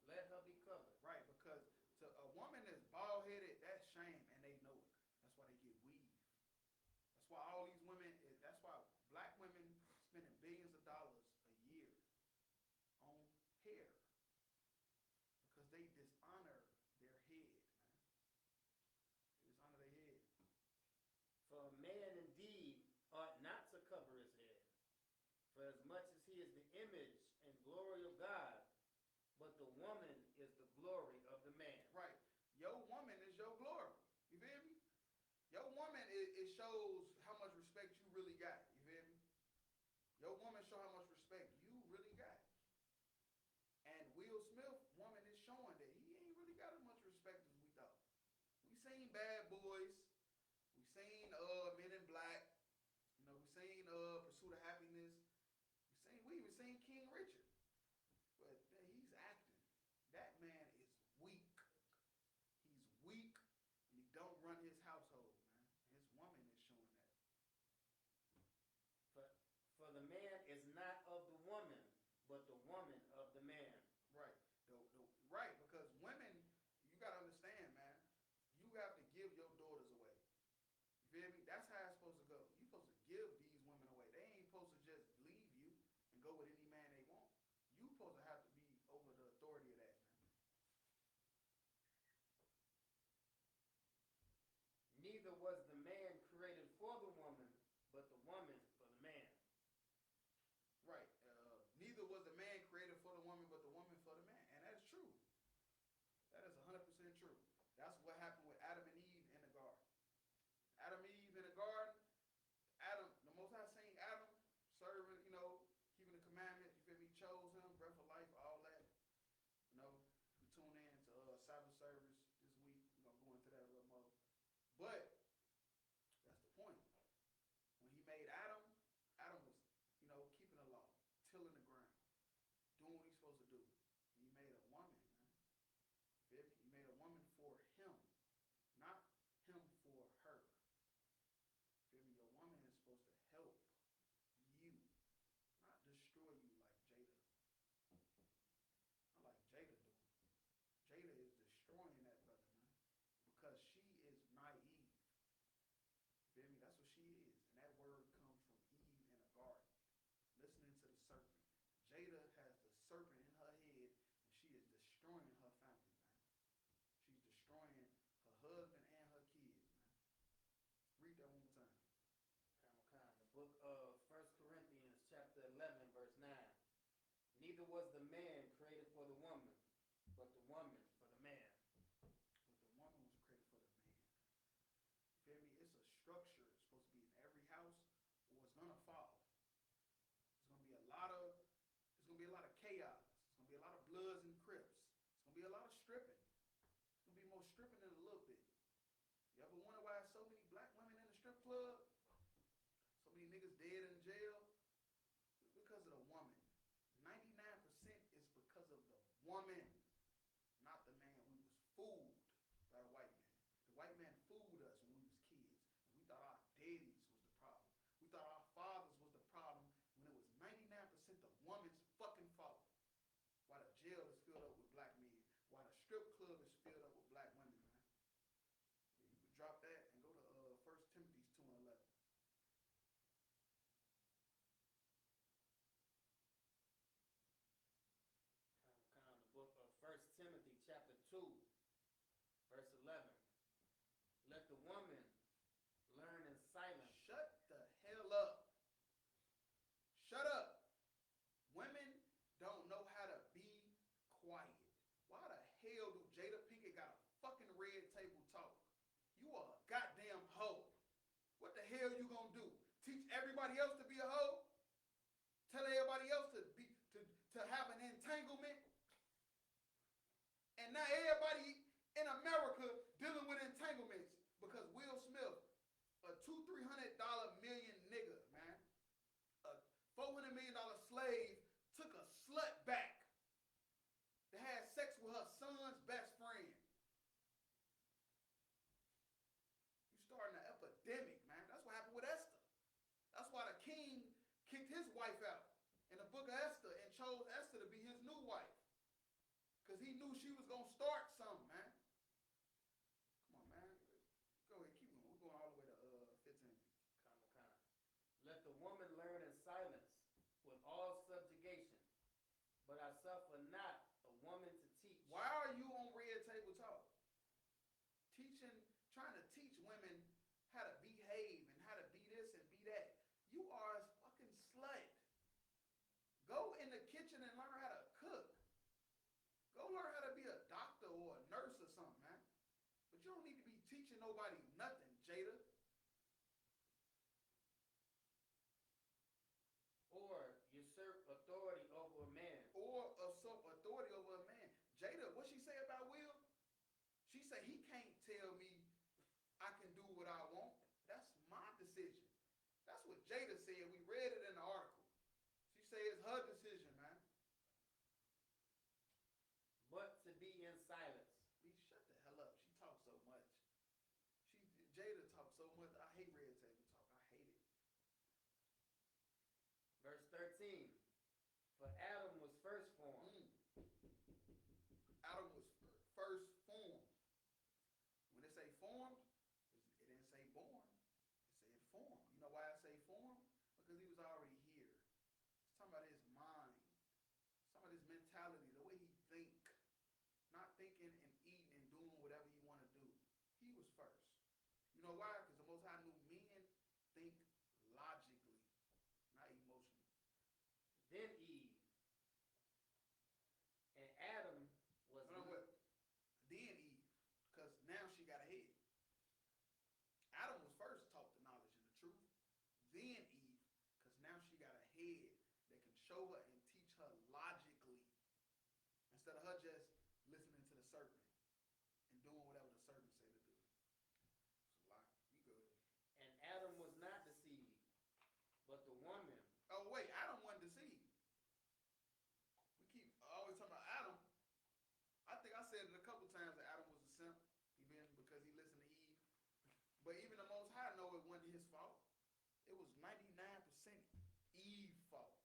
let her be covered. Right, because to a woman that's bald headed, that's shame, and they know it. That's why they get weave. That's why all these women. That's why black women spending billions of dollars a year on hair because they dishonor their head, man. They dishonor their head. For a man indeed ought not to cover his head, for as much as he is the image and glory of God, but the woman is the glory of the man. Right. Your woman is your glory. You feel me? Your woman, it shows how much respect you really got. You feel me? Your woman show how much respect you really got. And Will Smith, woman, is showing that he ain't really got as much respect as we thought. We seen Bad Boys. We seen Men in Black. You know, we seen Pursuit of Happiness. We even seen King Richard. But man, he's acting. That man is weak. He's weak, and he don't run his household, man. His woman is showing that. For the man is not of the woman, but the woman of the man. Right. Right, because women, you gotta understand, man. You have to give your daughters away. You feel me? That's how it's supposed to go. You're supposed to give these women away. They ain't supposed to just leave you and go with any man they want. You supposed to have to be over the authority of that, man. Neither was the man created for the woman, but the woman for the man. Right. Neither was the man created for the woman, but the woman for the man. And that's true. That is 100% true. That's what happened with Adam and Eve in the garden. Adam and Eve in the garden. Adam, the Most High seen Adam serving, you know, keeping the commandments. You feel me? Chose him, breath of life, all that. You know, we tune in to Sabbath service this week. We're gonna go into that a little more. But that's the point. When he made Adam, Adam was, you know, keeping the law, tilling the ground, doing what he's supposed to do. And he made a woman, man. Feel me? He made a woman for him, not him for her. Feel me? Your woman is supposed to help you, not destroy you like Jada. Not like Jada doing. Jada is destroying that brother, man, because she is naive. Feel me? That's what she is. And that word comes from Eve in a garden, listening to the serpent. Jada has the serpent in her head, and she is destroying her family, man. She's destroying her husband and her kids, man. Read that one more time. The book of 1 Corinthians chapter 11, verse 9. Neither was the man created for the woman, but the woman for the man. But the woman was created for the man. You feel me? It's a structure. It's supposed to be in every house, or it's gonna fall. It's gonna be a lot of chaos. It's gonna be a lot of Bloods and Crips. It's gonna be a lot of stripping. It's gonna be more stripping than a little bit. You ever wonder why so many black women in the strip club? So many niggas dead in jail? It's because of the woman. 99% is because of the woman, not the man. We was fooled by the white man. The white man fooled us when we was kids. And we thought our daddies was the problem. We thought our fathers was the problem when it was 99% the woman's fucking fault. Why the jail is filled up with black men. Why the strip club is filled up with black women, man. Yeah, you can drop that and go to 1 Timothy 2:11. The book of teach everybody else to be a hoe, tell everybody else to have an entanglement, and now everybody in America dealing with entanglements because Will Smith, a $200-300 million nigga, man, a $400 million slave, took a slut back that had sex with her son's best friend. You starting an epidemic, man. That's what happened with Esther. That's why the king kicked his wife out in the book of Esther and chose Esther to be his new wife. Because he knew she was going to start something, man. Come on, man. Go ahead, keep going. We're going all the way to 15. Let the woman learn in silence with all subjugation, but I suffer not a woman to teach. Why are you on Red Table Talk? Trying to teach women how to behave and how to be this and be that. You are a fucking slut. Go in the kitchen and learn how to cook. Go learn how to be a doctor or a nurse or something, man. But you don't need to be teaching nobody nothing, Jada. Or usurp authority over a man. Or usurp authority over a man. Jada, what she say about Will? She said he can't tell me I can do what I want. That's my decision. That's what Jada said. We read it in the article. She said it's her decision, man. But to be in silence. Shut the hell up. She talks so much. Jada talks so much. I hate Red Table Talk. I hate it. Verse 13. For Adam was first formed. Adam was first formed. When they say formed, it didn't say born. It said formed. You know why I say formed? Because he was already here. It's talking about his mind. Some of his mentality, the way he think. Not thinking and eating and doing whatever you want to do. He was first. You know why? Because the Most High knew men think logically, not emotionally. Then Eve. And Adam was... No, what? Then Eve. Because now she got a head. Adam was first taught the knowledge and the truth. Then Eve. Because now she got a head that can show her and teach her logically. Instead of her just listening to the serpent and doing whatever the serpent said to do. It's a lie. You good. And Adam was not deceived, but the woman. Oh, wait. Adam wasn't deceived. We keep always talking about Adam. I think I said it a couple times that Adam was a simp. Because he listened to Eve. But even the Most High know it wasn't his fault. It was 99% Eve's fault.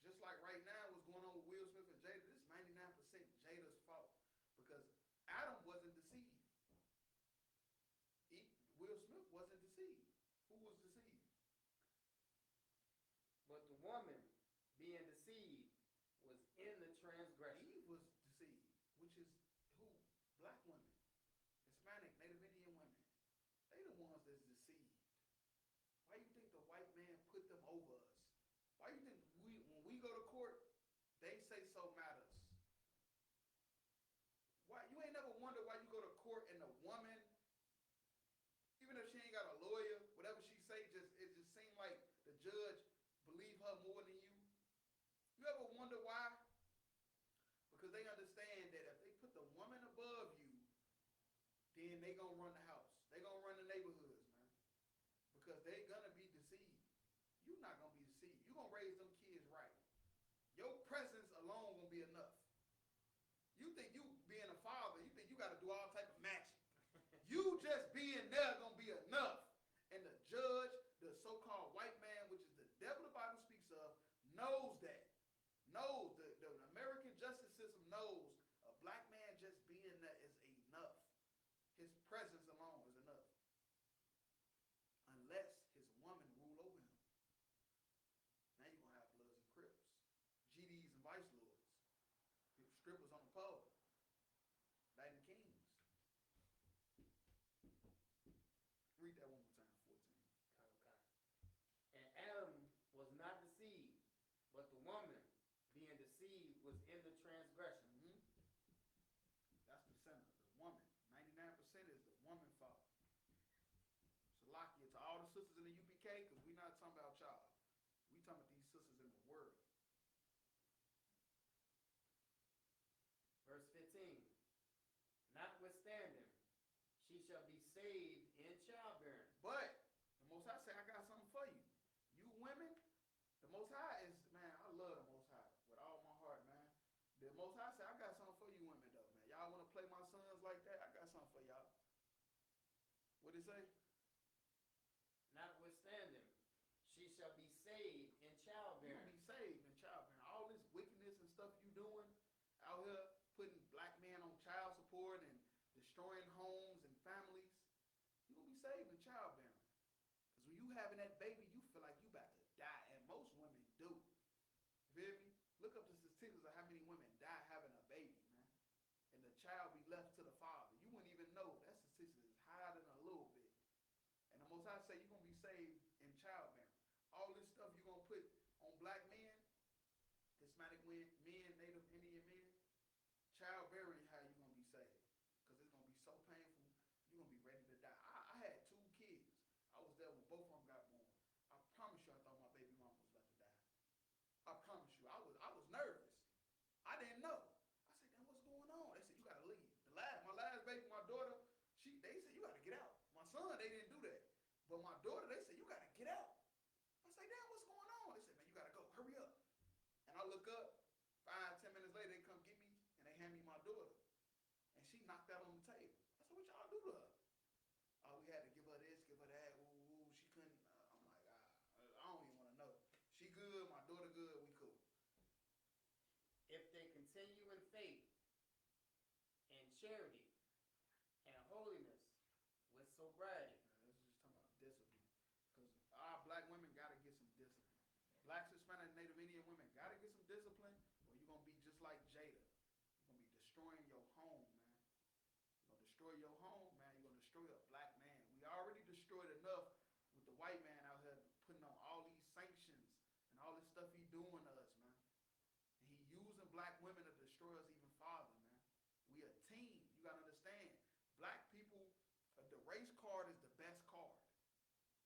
Just like right now what's going on with Will Smith and Jada, this is 99% Jada's fault. Because Adam wasn't deceived. Will Smith wasn't deceived. Who was deceived? But the woman, being deceived, was in the transgression. Eve was deceived, which is who? Black women, Hispanic, Native Indian women. They the ones that's deceived. Why you think the white man put them over us? Why you think when we go to court, they say so matters? Why you ain't never wonder why you go to court and the woman, even if she ain't got a lawyer, whatever she say, it just seemed like the judge believe her more than you. You ever wonder why? Because they understand that if they put the woman above you, then they gonna run the house. They gonna run the neighborhoods, man. Because they gonna be deceived. You're not gonna be deceived. You're gonna raise them kids right. Your presence alone gonna be enough. You think you being a father, you think you gotta do all type of magic. You just being there gonna be enough. And the judge, the so-called white man, which is the devil the Bible speaks of, knows that. Knows the American justice system knows a black man just being there is enough. His presence alone is enough. Unless his woman rule over him. Now you're gonna have Bloods and Crips, GDs and Vice Lords, strippers on the pole, Latin Kings. Read that one more time, 14. Okay. And Adam was not deceived, but the woman, being deceived, was in the transgression. That's the center, the woman. 99% is the woman fault. Salakia to all the sisters in the UPK, because we're not saved in childbearing. But the Most High say, I got something for you. You women, the Most High is, man, I love the Most High with all my heart, man. The Most High say, I got something for you women, though, man. Y'all want to play my sons like that? I got something for y'all. What it say? Notwithstanding, she shall be saved in You gonna childbearing. be saved in childbearing. All this wickedness and stuff you doing out here, putting black men on child support and destroying homes and families, you gonna be saved in childbearing. Because when you having that baby, you feel like you about to die, and most women do. You feel me? Look up the statistics of how many women die having a baby, man, and the child be left to the father. You wouldn't even know. That statistic is higher than a little bit. And the Most High say you're gonna be saved in childbearing. All this stuff you're gonna put on black men, Hispanic men, Native Indian men, childbearing, how you gonna be saved? Because it's gonna be so painful. You're gonna be ready to die. I had 2 kids. I was there when both of them got born. I promise you, I thought my baby mama was about to die. I promise you, I was nervous. I didn't know. I said, "Then what's going on?" They said, "You gotta leave." My last baby, my daughter, they said, "You gotta get out." My son, they didn't do that, but my daughter, they said, "You gotta get out." I said, "Damn, what's going on?" They said, "Man, you gotta go. Hurry up." And I look up. 5-10 minutes later, they come get me and they hand me my daughter, and she knocked out on the table. I said, "What y'all do to her?" "Oh, we had to give her this, give her that. Ooh, ooh, she couldn't." I'm like, I don't even want to know. She good, my daughter good, we cool. If they continue in faith and charity and holiness with sobriety. This is just talking about discipline, because our black women gotta get some discipline. Blacks, Hispanic, Native Indian women gotta get some discipline, or you're gonna be just like Jada. You're gonna be destroying your home, man. You're gonna destroy your home, man. You're gonna destroy a black man. We already destroyed enough with the white man out here putting on all these sanctions and all this stuff he doing to us, man. And he using black women to destroy us even farther, man. We a team. You gotta understand. Black people, the race card is the best card.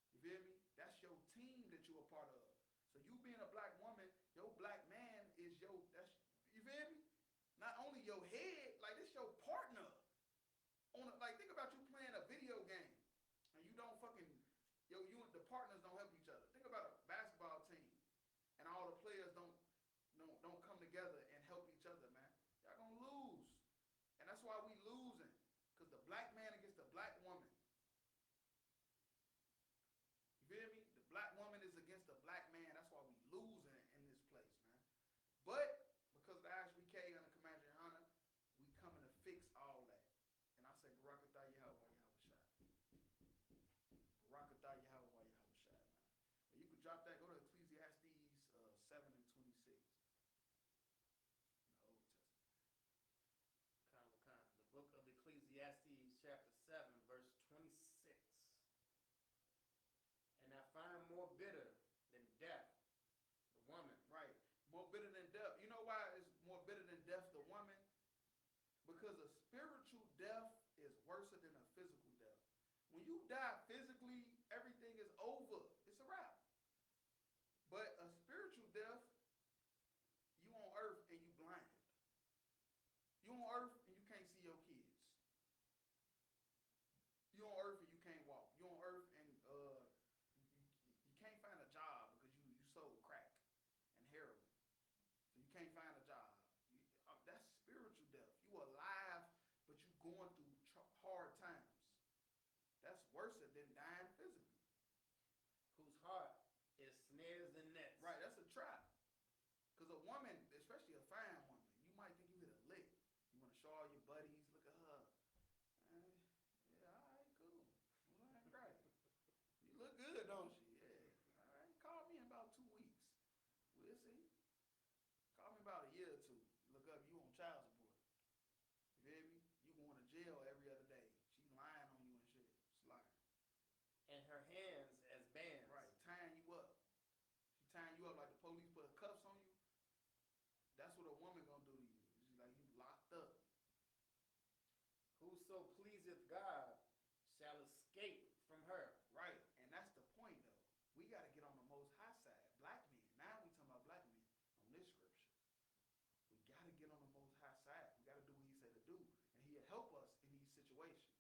You feel me? That's your team that you're a part of. So you being a black woman, your black man is you feel me? Not only your head, like this your partner. Like think about you playing a video game and you don't fucking the partners don't help each other. Think about a basketball team and all the players don't come together and help each other, man. Y'all gonna lose. And that's why we losing. Because the black man against the black woman. You feel me? The black woman is against the black man. That's why we losing in this place, man. But because of the Ashley K under Commander Hunter, we coming to fix all that. And I say, Barakatah Yahweh Yahushua. Barakatah Yahweh Yahushua, man. And you can drop that. Go to Ecclesiastes 7 and 26. In the Old Testament. The book of Ecclesiastes, chapter 7, verse 26. And I find more bitter than death the woman. Right. More bitter than death. You know why it's more bitter than death the woman? Because a spiritual death is worse than a physical death. When you die physically, everything is over. It's a wrap. But a spiritual death, you on earth and you blinded. You on earth and you can't see your kids. You on earth and you can't walk. You on earth and you can't find a job because you sold crack and heroin. So you can't find a job. That's spiritual death. You alive, but you going through hard times. That's worse than dying physically. Whose heart is snares and nets. Right, that's a trap. Because a woman, especially a fine woman, you might think you hit a lick. You want to show all your buddies, look at her. Yeah, all right, cool. All right, great. You look good, don't you? Yeah. All right, call me in about 2 weeks. We'll see. Call me about a year or 2. Look up, you on child support. You feel me? You going to jail every other day. She lying on you and shit. She's lying. And her hands as bands. Right, tying you up. She tying you up like the police put cuffs on you. That's what a woman gonna do to you. She's like, you locked up. Whoso pleaseth God shall escape from her. Right, and that's the point though. We gotta get on the Most High side. Black men. Now we talking about black men on this scripture. We gotta get on the Most High side. We gotta do what he said to do. And he'll help us in these situations.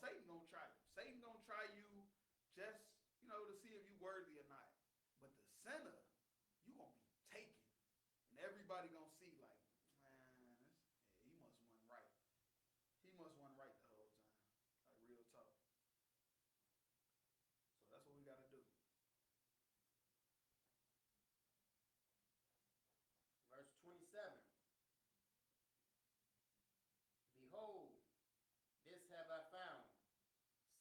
Satan gonna try you. Satan gonna try you just, to see if you worthy or not. But the sinner, you gonna be taken. And everybody gonna see like, man, he must want right. He must want right the whole time. Like real talk. So that's what we gotta do. Verse 27. Behold, this have I found,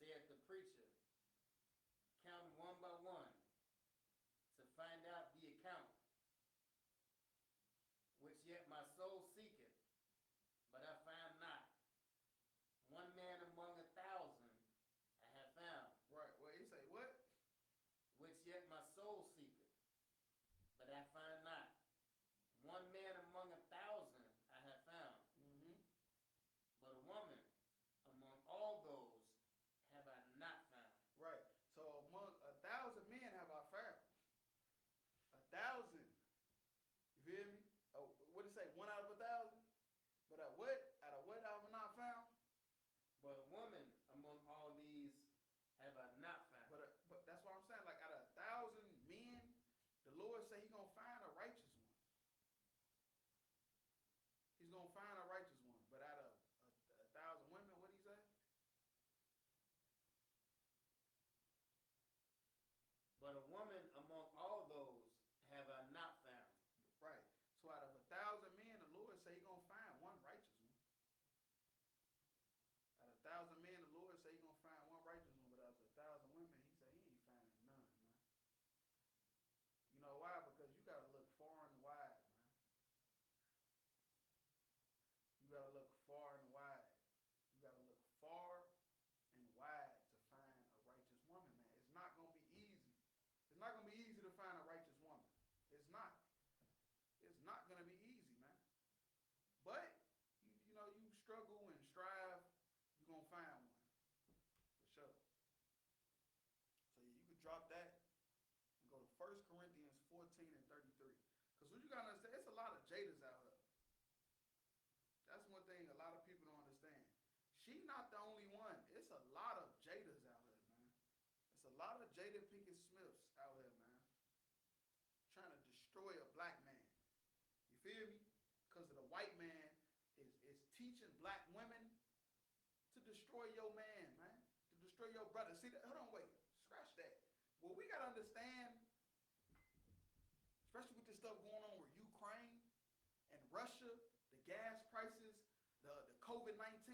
saith the preacher. Count one by one, to find out the account, which yet my soul seeketh, but I find not. One man among 1,000 I have found. Right. Well, he say what? Which yet my soul seeketh, but I find not. One man among 1,000 I have found. Mm-hmm. But a woman among all those have I not found. Right. So among 1,000 men have I found. 1,000. You feel me? Oh, what did it say? 1 out of 1,000? But what? Out of what have I not found? But a woman among all these have I not found. But that's what I'm saying. Like out of 1,000 men, the Lord say He's gonna find a righteous one. He's gonna find a righteous one. But out of 1,000 women, what did He say? But a woman among all those have I not found. Right. So out of 1,000 men, the Lord say He's gonna find one righteous one. Out of 1,000 men, the Lord say He's gonna find one righteous one. But out of 1,000 women, He say He ain't finding none, man. You know why? Because you gotta look far and wide, man. You gotta look far and wide. You gotta look far and wide to find a righteous woman, man. It's not gonna be easy. It's not gonna be easy to find a righteous woman. It's not. It's not gonna be easy, man. But you struggle and strive, you're gonna find one. For sure. So you could drop that and go to 1 Corinthians 14 and 33. Because what you gotta understand, it's a lot of Jadas out here. That's one thing a lot of people don't understand. She's not the only one. It's a lot of Jadas out here, man. It's a lot of Jada Pinkett Smiths out here, man. Trying to destroy a black man. You feel me? Because of the white man is teaching black women to destroy your man, man. To destroy your brother. See that? Hold on, wait. Scratch that. Well, we gotta understand, especially with this stuff going on with Ukraine and Russia, the gas prices, the COVID-19,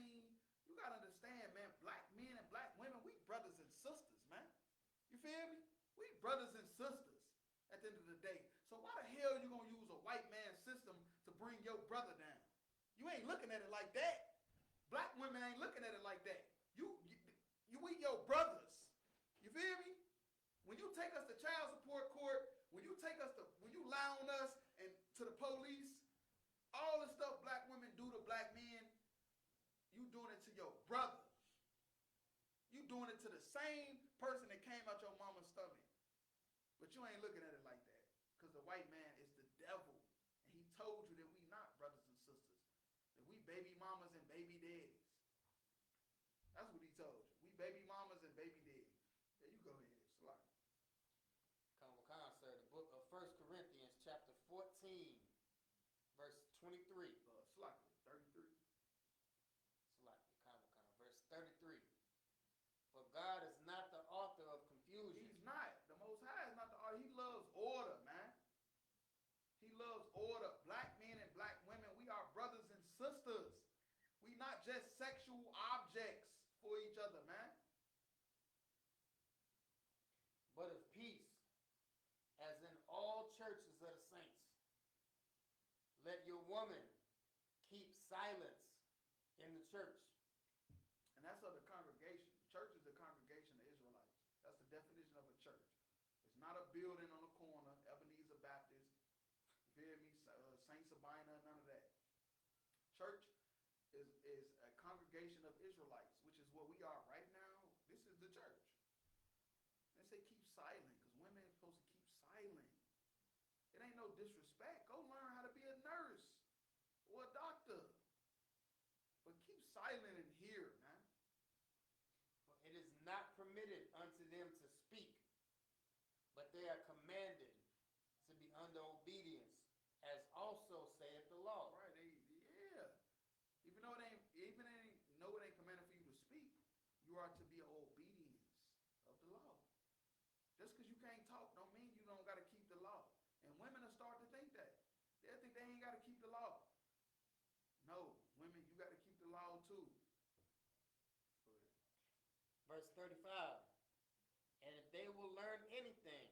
you gotta understand, man, black men and black women, we brothers and sisters, man. You feel me? We brothers and sisters at the end of the day. So why the hell you gonna use a white man's system to bring your brother down? You ain't looking at it like that. Black women ain't looking at it like that. We your brothers. You feel me? When you take us to child support court, when you lie on us and to the police, all the stuff black women do to black men, you doing it to your brother. You doing it to the same person that came out your mama's stomach. But you ain't looking at it like that. Because the white man is the devil. And he told you that we not brothers and sisters. That we baby mamas and baby daddies. That's what he told you. We baby mamas and baby daddies. There you go ahead. Slide. Come, sir. The book of 1 Corinthians chapter 14, verse 23. Slide. 33. Verse 33. For God is not the author of confusion. He's not. The Most High is not the author. He loves order, man. He loves order. Black men and black women, we are brothers and sisters. We not just sexual objects for each other, man. But of peace, as in all churches of the saints, let your woman keep silence in the church. And that's of the congregation. Church is the congregation of Israelites. That's the definition of a church. It's not a building on a corner, Ebenezer Baptist, you feel me, Saint Sabina, none of that. Church is a congregation of Israelites, which is what we are right now. This is the church. They say keep silent, because women are supposed to keep silent. It ain't no disrespect. Go learn how to be a nurse or a doctor. But keep silent in here, man. permitted unto them to speak, but they are commanded to be under obedience, as also saith the law. Right? Yeah. Even though it ain't commanded for you to speak, you are to be an obedience of the law. Just because you can't talk don't mean you don't got to keep the law. And women will start to think that. They'll think they ain't got to keep the law. No, women, you got to keep the law too. Verse 35. And if they will learn anything,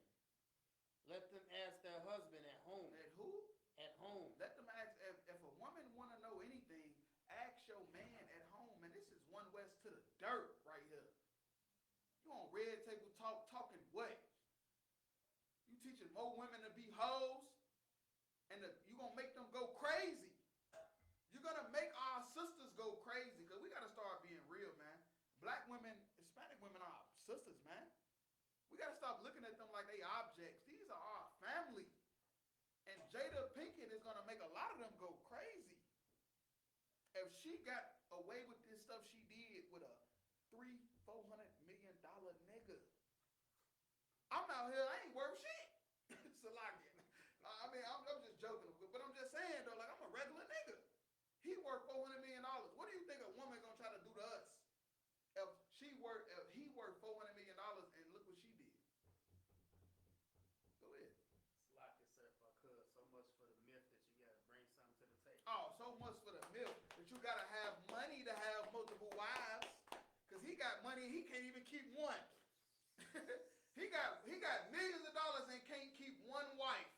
let them ask their husband at home. At who? At home. Let them ask. If a woman want to know anything, ask your man at home. And this is one west to the dirt right here. You on red table talk, talking what? You teaching more women to be hoes, and you gonna make them go crazy. You're gonna make our sisters go crazy, because we gotta start being real, man. Black women, Hispanic women are our sisters, man. We gotta stop looking at them like they objects. These are our family. And Jada Pinkett is gonna make a lot of them go crazy. If she got away with this stuff she did with a $300-400 million nigga, I'm out here, I ain't worth shit. Salakia. I mean, I'm just joking, but I'm just saying though, like, I'm a regular nigga. He worth $400 million. What do you think a woman gonna try to do to us? If he worth $400 million, and look what she did. Go ahead. Slack yourself, I could. So much for the myth that you gotta bring something to the table. Oh, so much for the milk that you gotta have money to have multiple wives. Cause he got money, he can't even keep one. he got millions of dollars and can't keep one wife.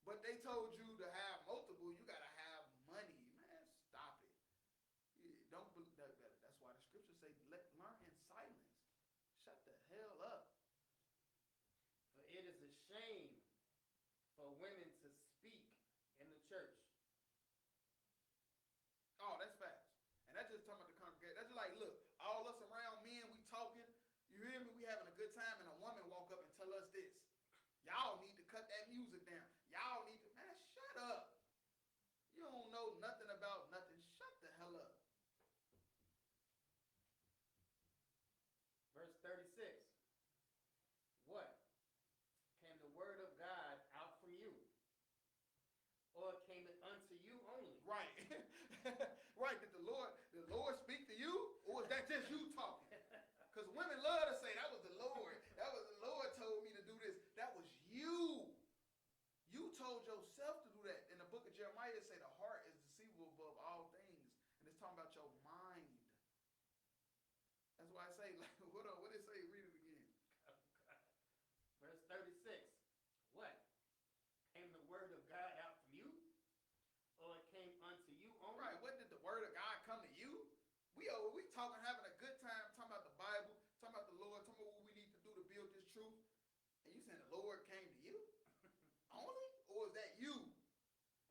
But they told you to have multiple, you gotta have money. Man, stop it. Don't believe that. That's why the scriptures say, learn in silence. Shut the hell up. For it is a shame for women to speak in the church. Oh, that's facts. And that's just talking about the congregation. That's just like, look, all us around men, we talking. You hear me? We having a good time, and a woman walk up and tell us this. Y'all need to cut that music down. Y'all need to, man, shut up. You don't know nothing about nothing. Shut the hell up. Verse 36. What? Came the word of God out from you? Or came it unto you only? Right. Right. Did the Lord speak to you? Or was that just you talking? Because women love to say, that was the Lord. That was the Lord told me to do this. That was you. You told yourself to do that. In the book of Jeremiah, it say the heart is deceitful above all things. And it's talking about your mind. That's why I say, like, what did it say? Read it again. Verse 36. What? Came the word of God out from you? Or it came unto you only? Right. What did the word of God come to you? We talking, having a good time, talking about the Bible, talking about the Lord, talking about what we need to do to build this truth. And you saying the Lord came to you? Only? Or is that you?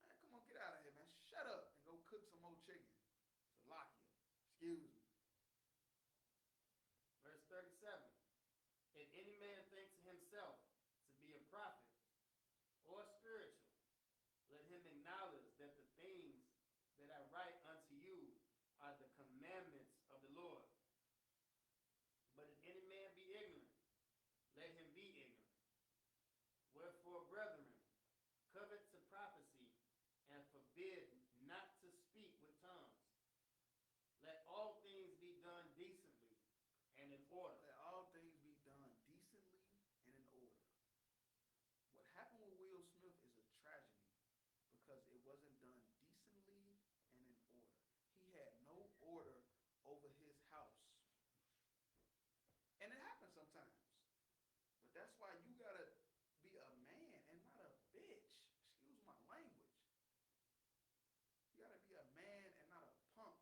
Man, come on, get out of here, man. Shut up and go cook some more chicken. Salakia. Excuse me. Verse 37. If any man think to himself to be a prophet or spiritual, let him acknowledge that the things that I write unto you are the commandments of the Lord. But if any man be ignorant, let him be ignorant. Wherefore, brethren, covet to prophecy, and forbid not to speak with tongues. Let all things be done decently and in order. Let all things be done decently and in order. What happened with Will Smith is a tragedy because it wasn't done decently and in order. He had no order over his house. And it happens sometimes. But that's why you gotta be a man and not a bitch. Excuse my language. You gotta be a man and not a punk.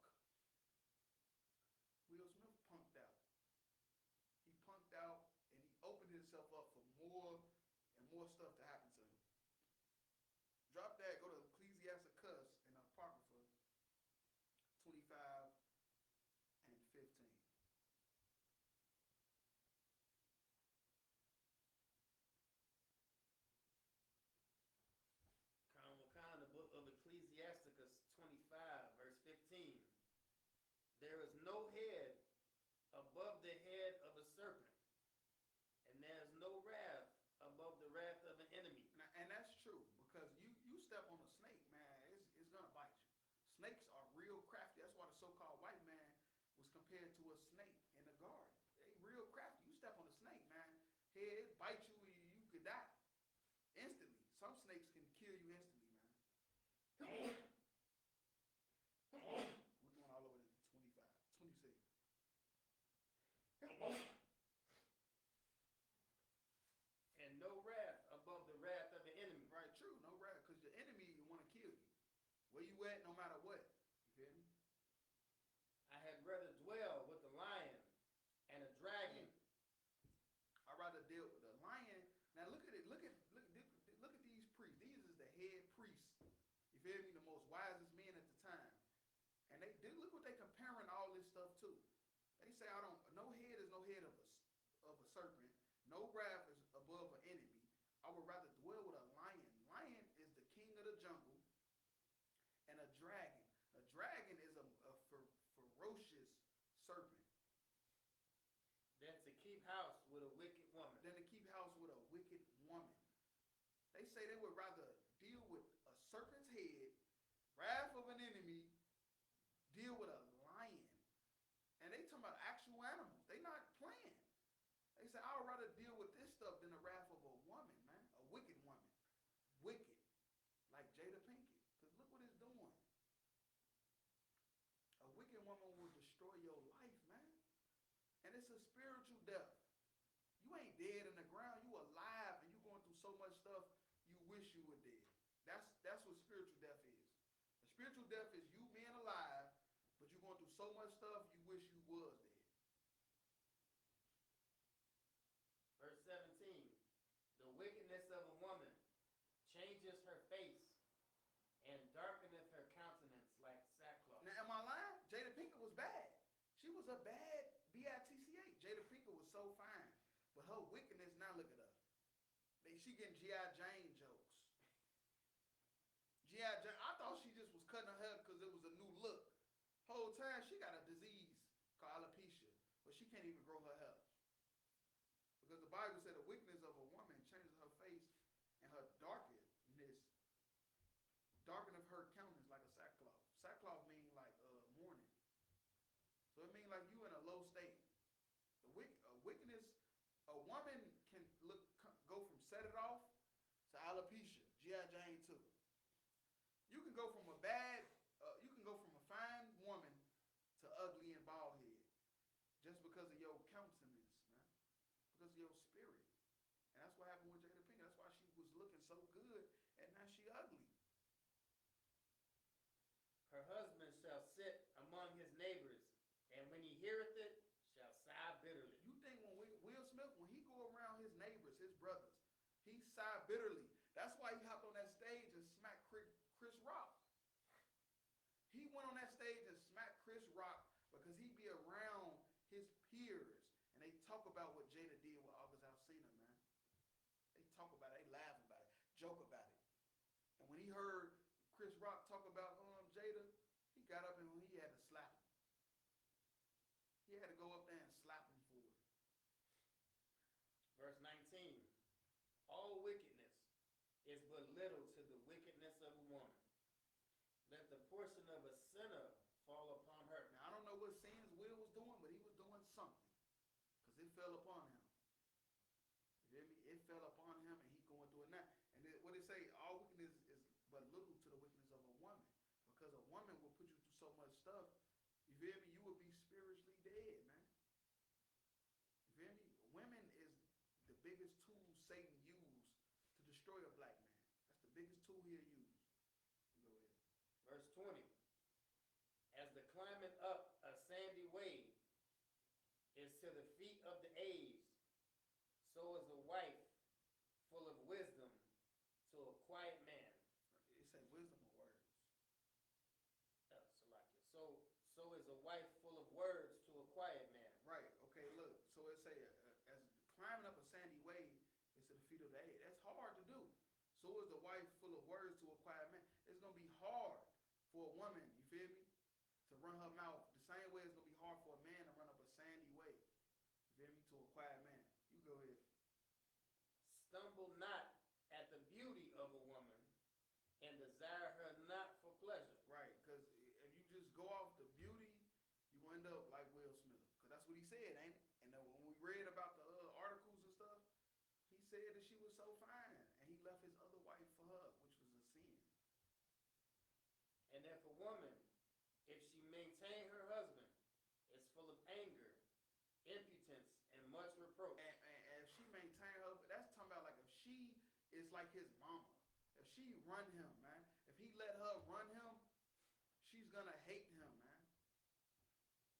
Will Smith punked out. He punked out and he opened himself up for more and more stuff to happen to him. Drop that, go to Ecclesiasticus and Apocrypha 25 and 15. The book of Ecclesiasticus 25, verse 15. There is no head above the head of a Snakes are real crafty. That's why the so-called white man was compared to a snake in the garden. They real crafty. You step on a snake, man, head bite you, you could die instantly. Some snakes can kill you instantly, man. We're going all over the 25, 26. And no wrath above the wrath of the enemy. Right, true, no wrath, because your enemy want to kill you. Where you at, no matter what. You feel me? I had rather dwell with the lion and a dragon. I'd rather deal with the lion. Now look at it. Look at these priests. These is the head priests. You feel me? The most wisest men at the time. And they look what they comparing all this stuff to. They say no head is no head of a serpent. No wrath is above an enemy. I would rather dwell with a lion. Lion is the king of the jungle. And a dragon. A dragon is a ferocious serpent. Than to keep house with a wicked woman. Than to keep house with a wicked woman. They say they would rather deal with a serpent's head, wrath of an enemy, deal with a lion. And they talking about actual animals. They not playing. They say, I would rather deal with this stuff than the wrath of a woman, man. A wicked woman. Wicked. Like Jada Pinkett. Because look what it's doing. A wicked woman will destroy your life, man. And it's a spiritual death. You ain't dead in the ground. You alive and you going through so much stuff you wish you were dead. That's what spiritual death is. A spiritual death is you being alive, but you're going through so much stuff you wish you was dead. Verse 17. The wickedness of a woman changes her face and darkeneth her countenance like sackcloth. Now, am I lying? Jada Pinkett was bad. She was a bad B-I-T-C-H. Jada Pinkett was so fine. But her wickedness, now look at her. She getting G.I. Jane jokes. G.I. Jane, I thought she just was cutting her hair because it was a new look. Whole time she got a disease called alopecia, but she can't even grow her hair. Because the Bible said the wickedness of a woman changes her face and her darkness darkeneth her countenance like a sackcloth. Sackcloth means like mourning. So it means like you in a low state. Wickedness, a woman can go from set it off to alopecia, G.I. Jane too. You can go from a fine woman to ugly and bald head, just because of your countenance, man, because of your spirit. And that's what happened with Jada Pinkett. That's why she was looking so good, and now she ugly. Her husband shall sit among his neighbors, and when he heareth it, shall sigh bitterly. You think when Will Smith, when he go around his neighbors, his brothers, he sigh bitterly. That's why he hopped on that stage and smacked Chris Rock. He went on that stage and smacked Chris Rock because he be around his peers, and they talk about what Jada did with August Alsina, man. They talk about it, they laugh about it, joke about it. And when he heard Chris Rock talk about Jada, he got up and he had to slap him. He had to go up there and slap him for it. Verse 19. All wickedness is but little to the wickedness of a woman. Let the portion of a sinner fall upon her. Now, I don't know what sins Will was doing, but he was doing something. Because it fell upon him. You hear me? It fell upon him and he going through it now. And then, what they say, all wickedness is but little to the wickedness of a woman. Because a woman will put you through so much stuff. You feel me? You will be spiritually dead, man. You feel me? Women is the biggest tool Satan used to destroy a black man. That's the biggest tool he'll use. Go ahead. Verse 20. As the climbing up a sandy way is to the feet of the aged, so is a wife full of wisdom to a quiet man. It say wisdom or words. So is a wife full of words to a quiet man. Right. Okay. Look. So it say as climbing up a sandy way is to the feet of the aged. That's hard to do. So is the wife full of words to a quiet man. It's gonna be hard for a woman. You feel me? To run her mouth the same way it's gonna be hard for a man to run up a sandy way. You feel me? To a quiet man. You go ahead. Stumble not at the beauty of a woman, and desire her not for pleasure. Right. Because said, ain't it? And when we read about the articles and stuff, he said that she was so fine, and he left his other wife for her, which was a sin. And if a woman, if she maintain her husband, is full of anger, impotence, and much reproach. And if she maintain her, that's talking about like if she is like his mama, if she run him, man, if he let her run him, she's gonna hate him, man.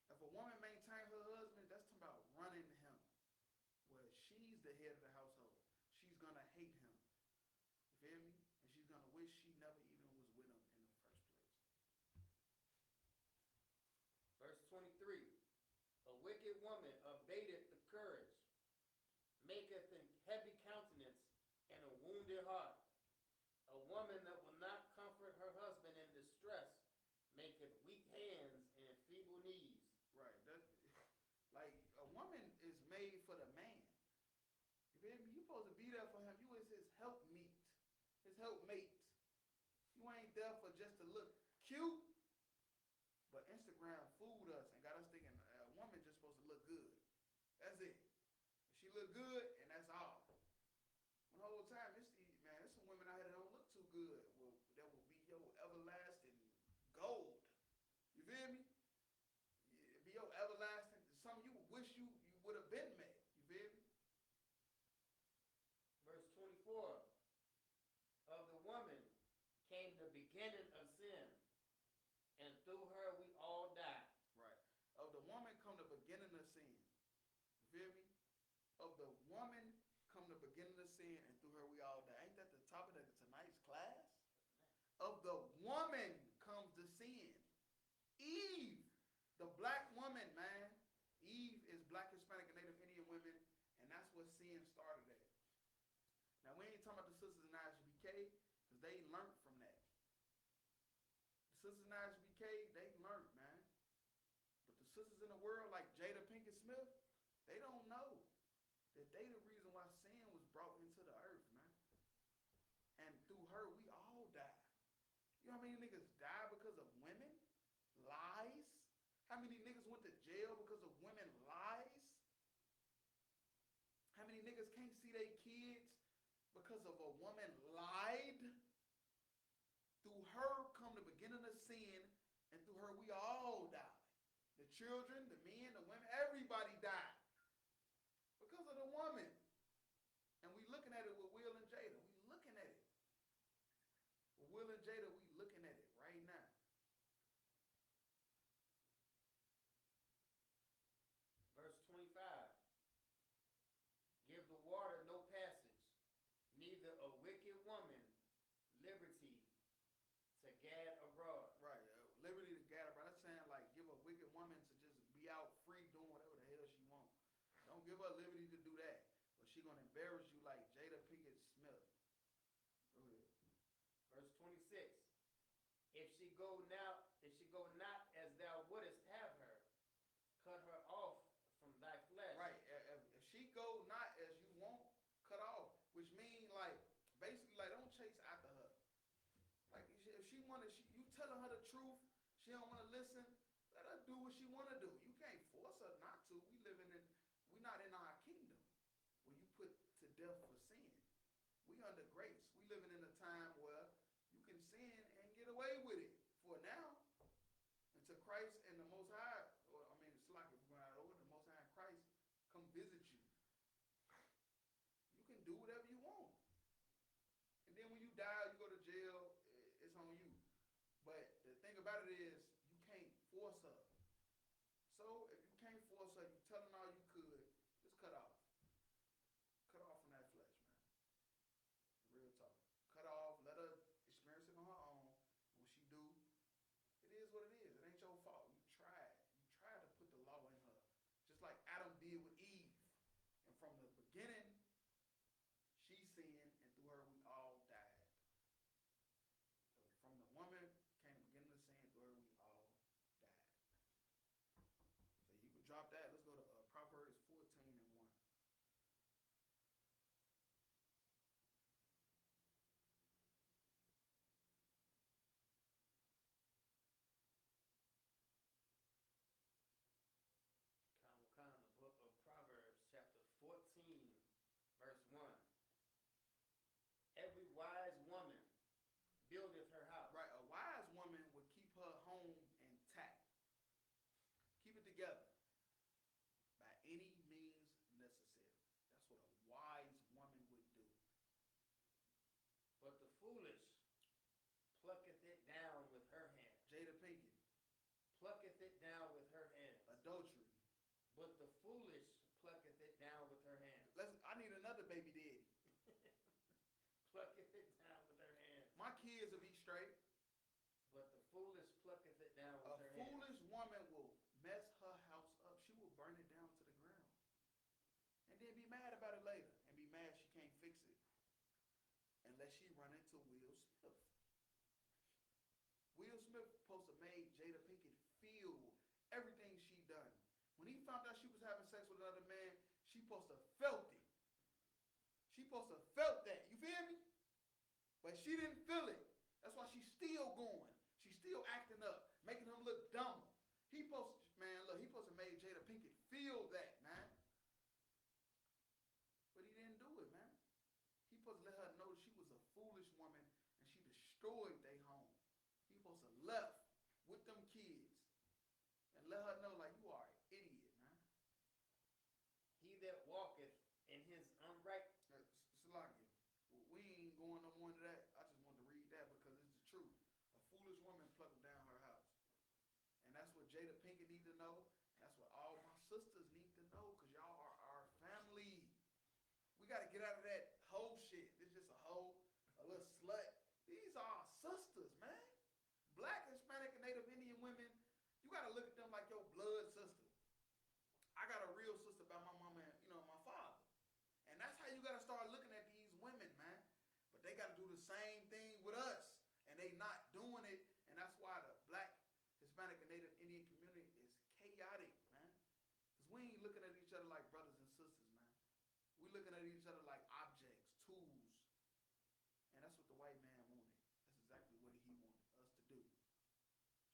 If a woman maintain her husband, that's talking about running him. Well, she's the head of the household. She's gonna hate him. You feel me? And she's gonna wish she never even was with him in the first place. Verse 23. A wicked woman abateth the courage, maketh an heavy countenance and a wounded heart. A woman that will not comfort her husband in distress maketh weak hands and feeble knees. Right. That, like a woman is made for the man. You feel me? You supposed to be there for him. You is his helpmeet, his helpmate. You ain't there for just to look cute. But Instagram fooled us and got us thinking a woman just supposed to look good. That's it. If she look good, and that's all. When the whole time, man, there's some women out here that don't look too good. Well, that will be your everlasting gold. You feel me? Be your everlasting, something you wish you would have been made. You feel me? Verse 24. Of the woman came the beginning of sin, and through her we all die. Right. Of the woman come the beginning of sin. You feel me? Of the woman come the beginning of sin, and through her we all die. Ain't that the topic of tonight's class? Of the woman comes the sin. Eve, the black woman, man. Eve is black, Hispanic, and Native Indian women, and that's where sin started at. Now, we ain't talking about the sisters in ISBK, because they learned from that. The sisters in ISBK, they learned, man. But the sisters in the world, like Jada Pinkett Smith, they don't know that they the reason why sin was brought into the earth, man. And through her, we all die. You know how many niggas die because of women? Lies? How many niggas went to jail because of women lies? How many niggas can't see their kids because of a woman lied? Through her come the beginning of sin, and through her we all die. The children, the men, the women, everybody died because of the woman. And we looking at it with Will and Jada. We looking at it. With Will and Jada, we looking at it right now. Verse 25. Give the water no passage, neither a wicked woman liberty to gad abroad. Right. Liberty to gad abroad. That's saying like give a wicked woman to just be out free doing whatever the hell she wants. Don't give her liberty to do that. Or she gonna embarrass you like Jada Pinkett Smith. Go ahead. Verse 26. If she go not as thou wouldest have her, cut her off from thy flesh. Right. If she go not as you want, cut off. Which means like basically like don't chase after her. Like if she wanna, you telling her the truth, she don't wanna listen. Let her do what she wanna do. You can't force her not to. We not in our kingdom where you put to death for sin. We under grace. We living in a time where you can sin and get away with it for now. Until Christ and the Most High, it's like if we're going out of order, the Most High and Christ come visit you. You can do whatever you want. And then when you die, you go to jail, it's on you. But the thing about it is, you can't force her. So if you can't force her, you tell her all you could, just cut off. Cut off from that flesh, man. Real talk. Cut off, let her experience it on her own. When she do, it is what it is. It ain't your fault. You tried. You tried to put the law in her. Just like Adam did with Eve. And from the beginning, she sinned, and through her we all died. From the woman came the beginning of sin, through her we all died. So you can drop that. Let's go to Proverbs 14:1. Kind of. together by any means necessary. That's what a wise woman would do. But the foolish plucketh it down with her hand. Jada Pinkett, Plucketh it down with her hand. adultery. But the foolish plucketh it down with her hand. I need another baby daddy. Plucketh it down with her hand. My kids will be straight. But the foolish plucketh it down A with her hand. foolish woman will mess her house up. She will burn it down to the ground. And then be mad about it later. And be mad she can't fix it. Unless she run into Will Smith. Will Smith supposed to made Jada Pinkett feel everything she done. When he found out she was having sex with another man, she supposed to felt it. She supposed to felt that. You feel me? But she didn't feel it. That's why she's still going. She's still acting up, making him look dumber. He supposed to, man, look, he supposed to made Jada Pinkett feel that, man. But he didn't do it, man. He supposed to let her know she was a foolish woman and she destroyed their home. He supposed to left with them kids and let her know like you are an idiot, man. He that walketh in his unright. Salakia, we ain't going no more into that. I just wanted to read that because it's the truth. A foolish woman plucked down her house. And that's what Jada Pinkett need to know. And that's what all my sisters need to know because y'all are our family. We got to get out of that whole shit. It's just a hoe, a little slut. These are our sisters, man. Black, Hispanic, and Native Indian women, you got to look at them like your blood sister. I got a real sister by my mama and, my father. And that's how you got to start looking at these women, man. But they got to do the same thing with us. And they not doing it. And that's why the Black, Hispanic, and Native Indian community is chaotic, man. Because we ain't looking at each other like brothers and sisters, man. We looking at each other like objects, tools. And that's what the white man wanted. That's exactly what he wanted us to do.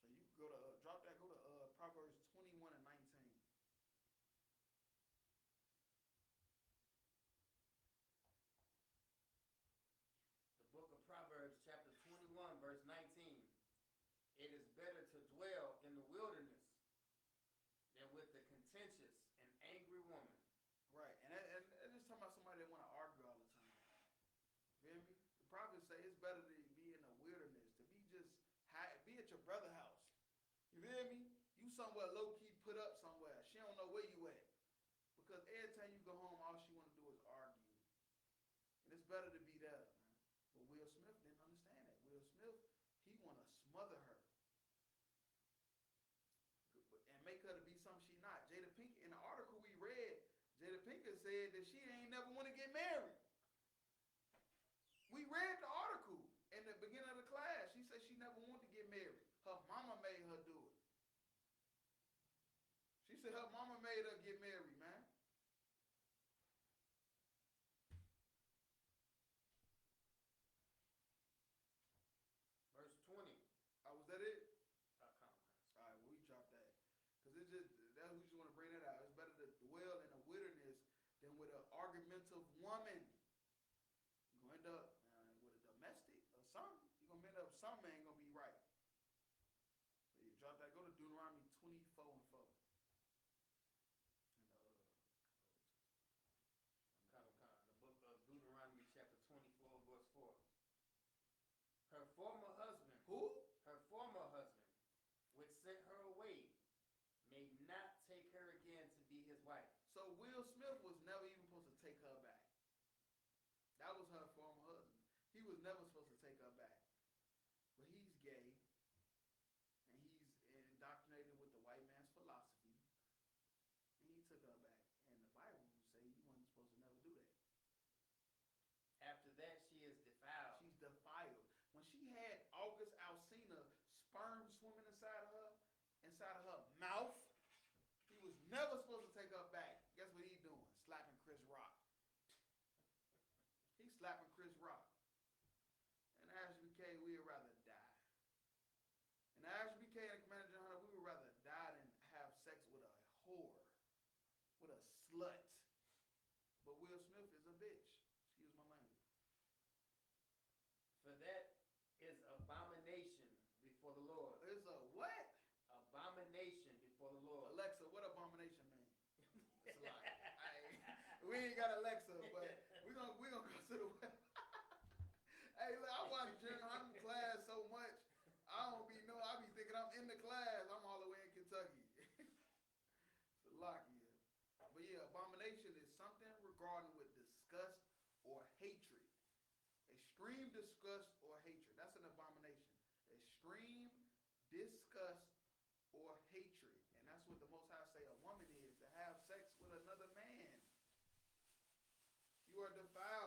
So you go to, drop that, go to Proverbs 21 and 19. The book of Proverbs, chapter 21, verse 19. It is better to dwell in the wilderness than with the contentious and angry woman. Right, and it's talking about somebody that want to argue all the time. Feel me? The prophets say it's better to be in the wilderness, to be just be at your brother's house. You feel me? You somewhere low key put up somewhere. She don't know where you at because every time you go home, all she want to do is argue. And it's better to be there, man. But Will Smith didn't understand that. Will Smith, he want to smother her and make her to be something she not. Jada Pinkett, in the article we read, Jada Pinkett said that she ain't never want to get married. We read the article in the beginning of the class. She said she never wanted to get married. Her mama made her do it. She said her mama made her get married, man. Verse 20. Was that it? Compromise. All right, well, we dropped that. Because we just want to bring that out. It's better to dwell in a wilderness than with an argumentative woman. You're going to end up with a domestic or something. You're going to end up, something ain't going to be right. So you drop that. Go to Deuteronomy 24 and 4. The book of Deuteronomy, chapter 24, verse 4. Her former husband. Who? Her former husband, which sent her away, may not take her again to be his wife. So Will Smith was never even supposed to take her back. That was her former husband. He was never supposed to take her back. But he's gay, and he's indoctrinated with the white man's philosophy, and he took her back. And the Bible say you wasn't supposed to never do that. After that, she is defiled. She's defiled. When she had August Alsina sperm swimming inside of her mouth, he was never supposed to take her back. Guess what he doing? Slapping Chris Rock. He's slapping Chris Rock. And Ashley BK, we would rather die. And Ashley BK and Commander John Hunter, we would rather die than have sex with a whore, with a slut. But Will Smith is a bitch. Excuse my language. For that is abomination before the Lord. It's a what? Abomination before the Lord. Alexa, what We ain't got Alexa, but we gonna go to the web. Hey, look, I watch General Hunt class so much. I don't be know. I be thinking I'm in the class. I'm all the way in Kentucky. It's a lock here. But yeah, abomination is something regarding with disgust or hatred. Extreme disgust or hatred. That's an abomination. Extreme disgust or hatred. And that's what the Most High say a woman is, to have sex with another man. You are defiled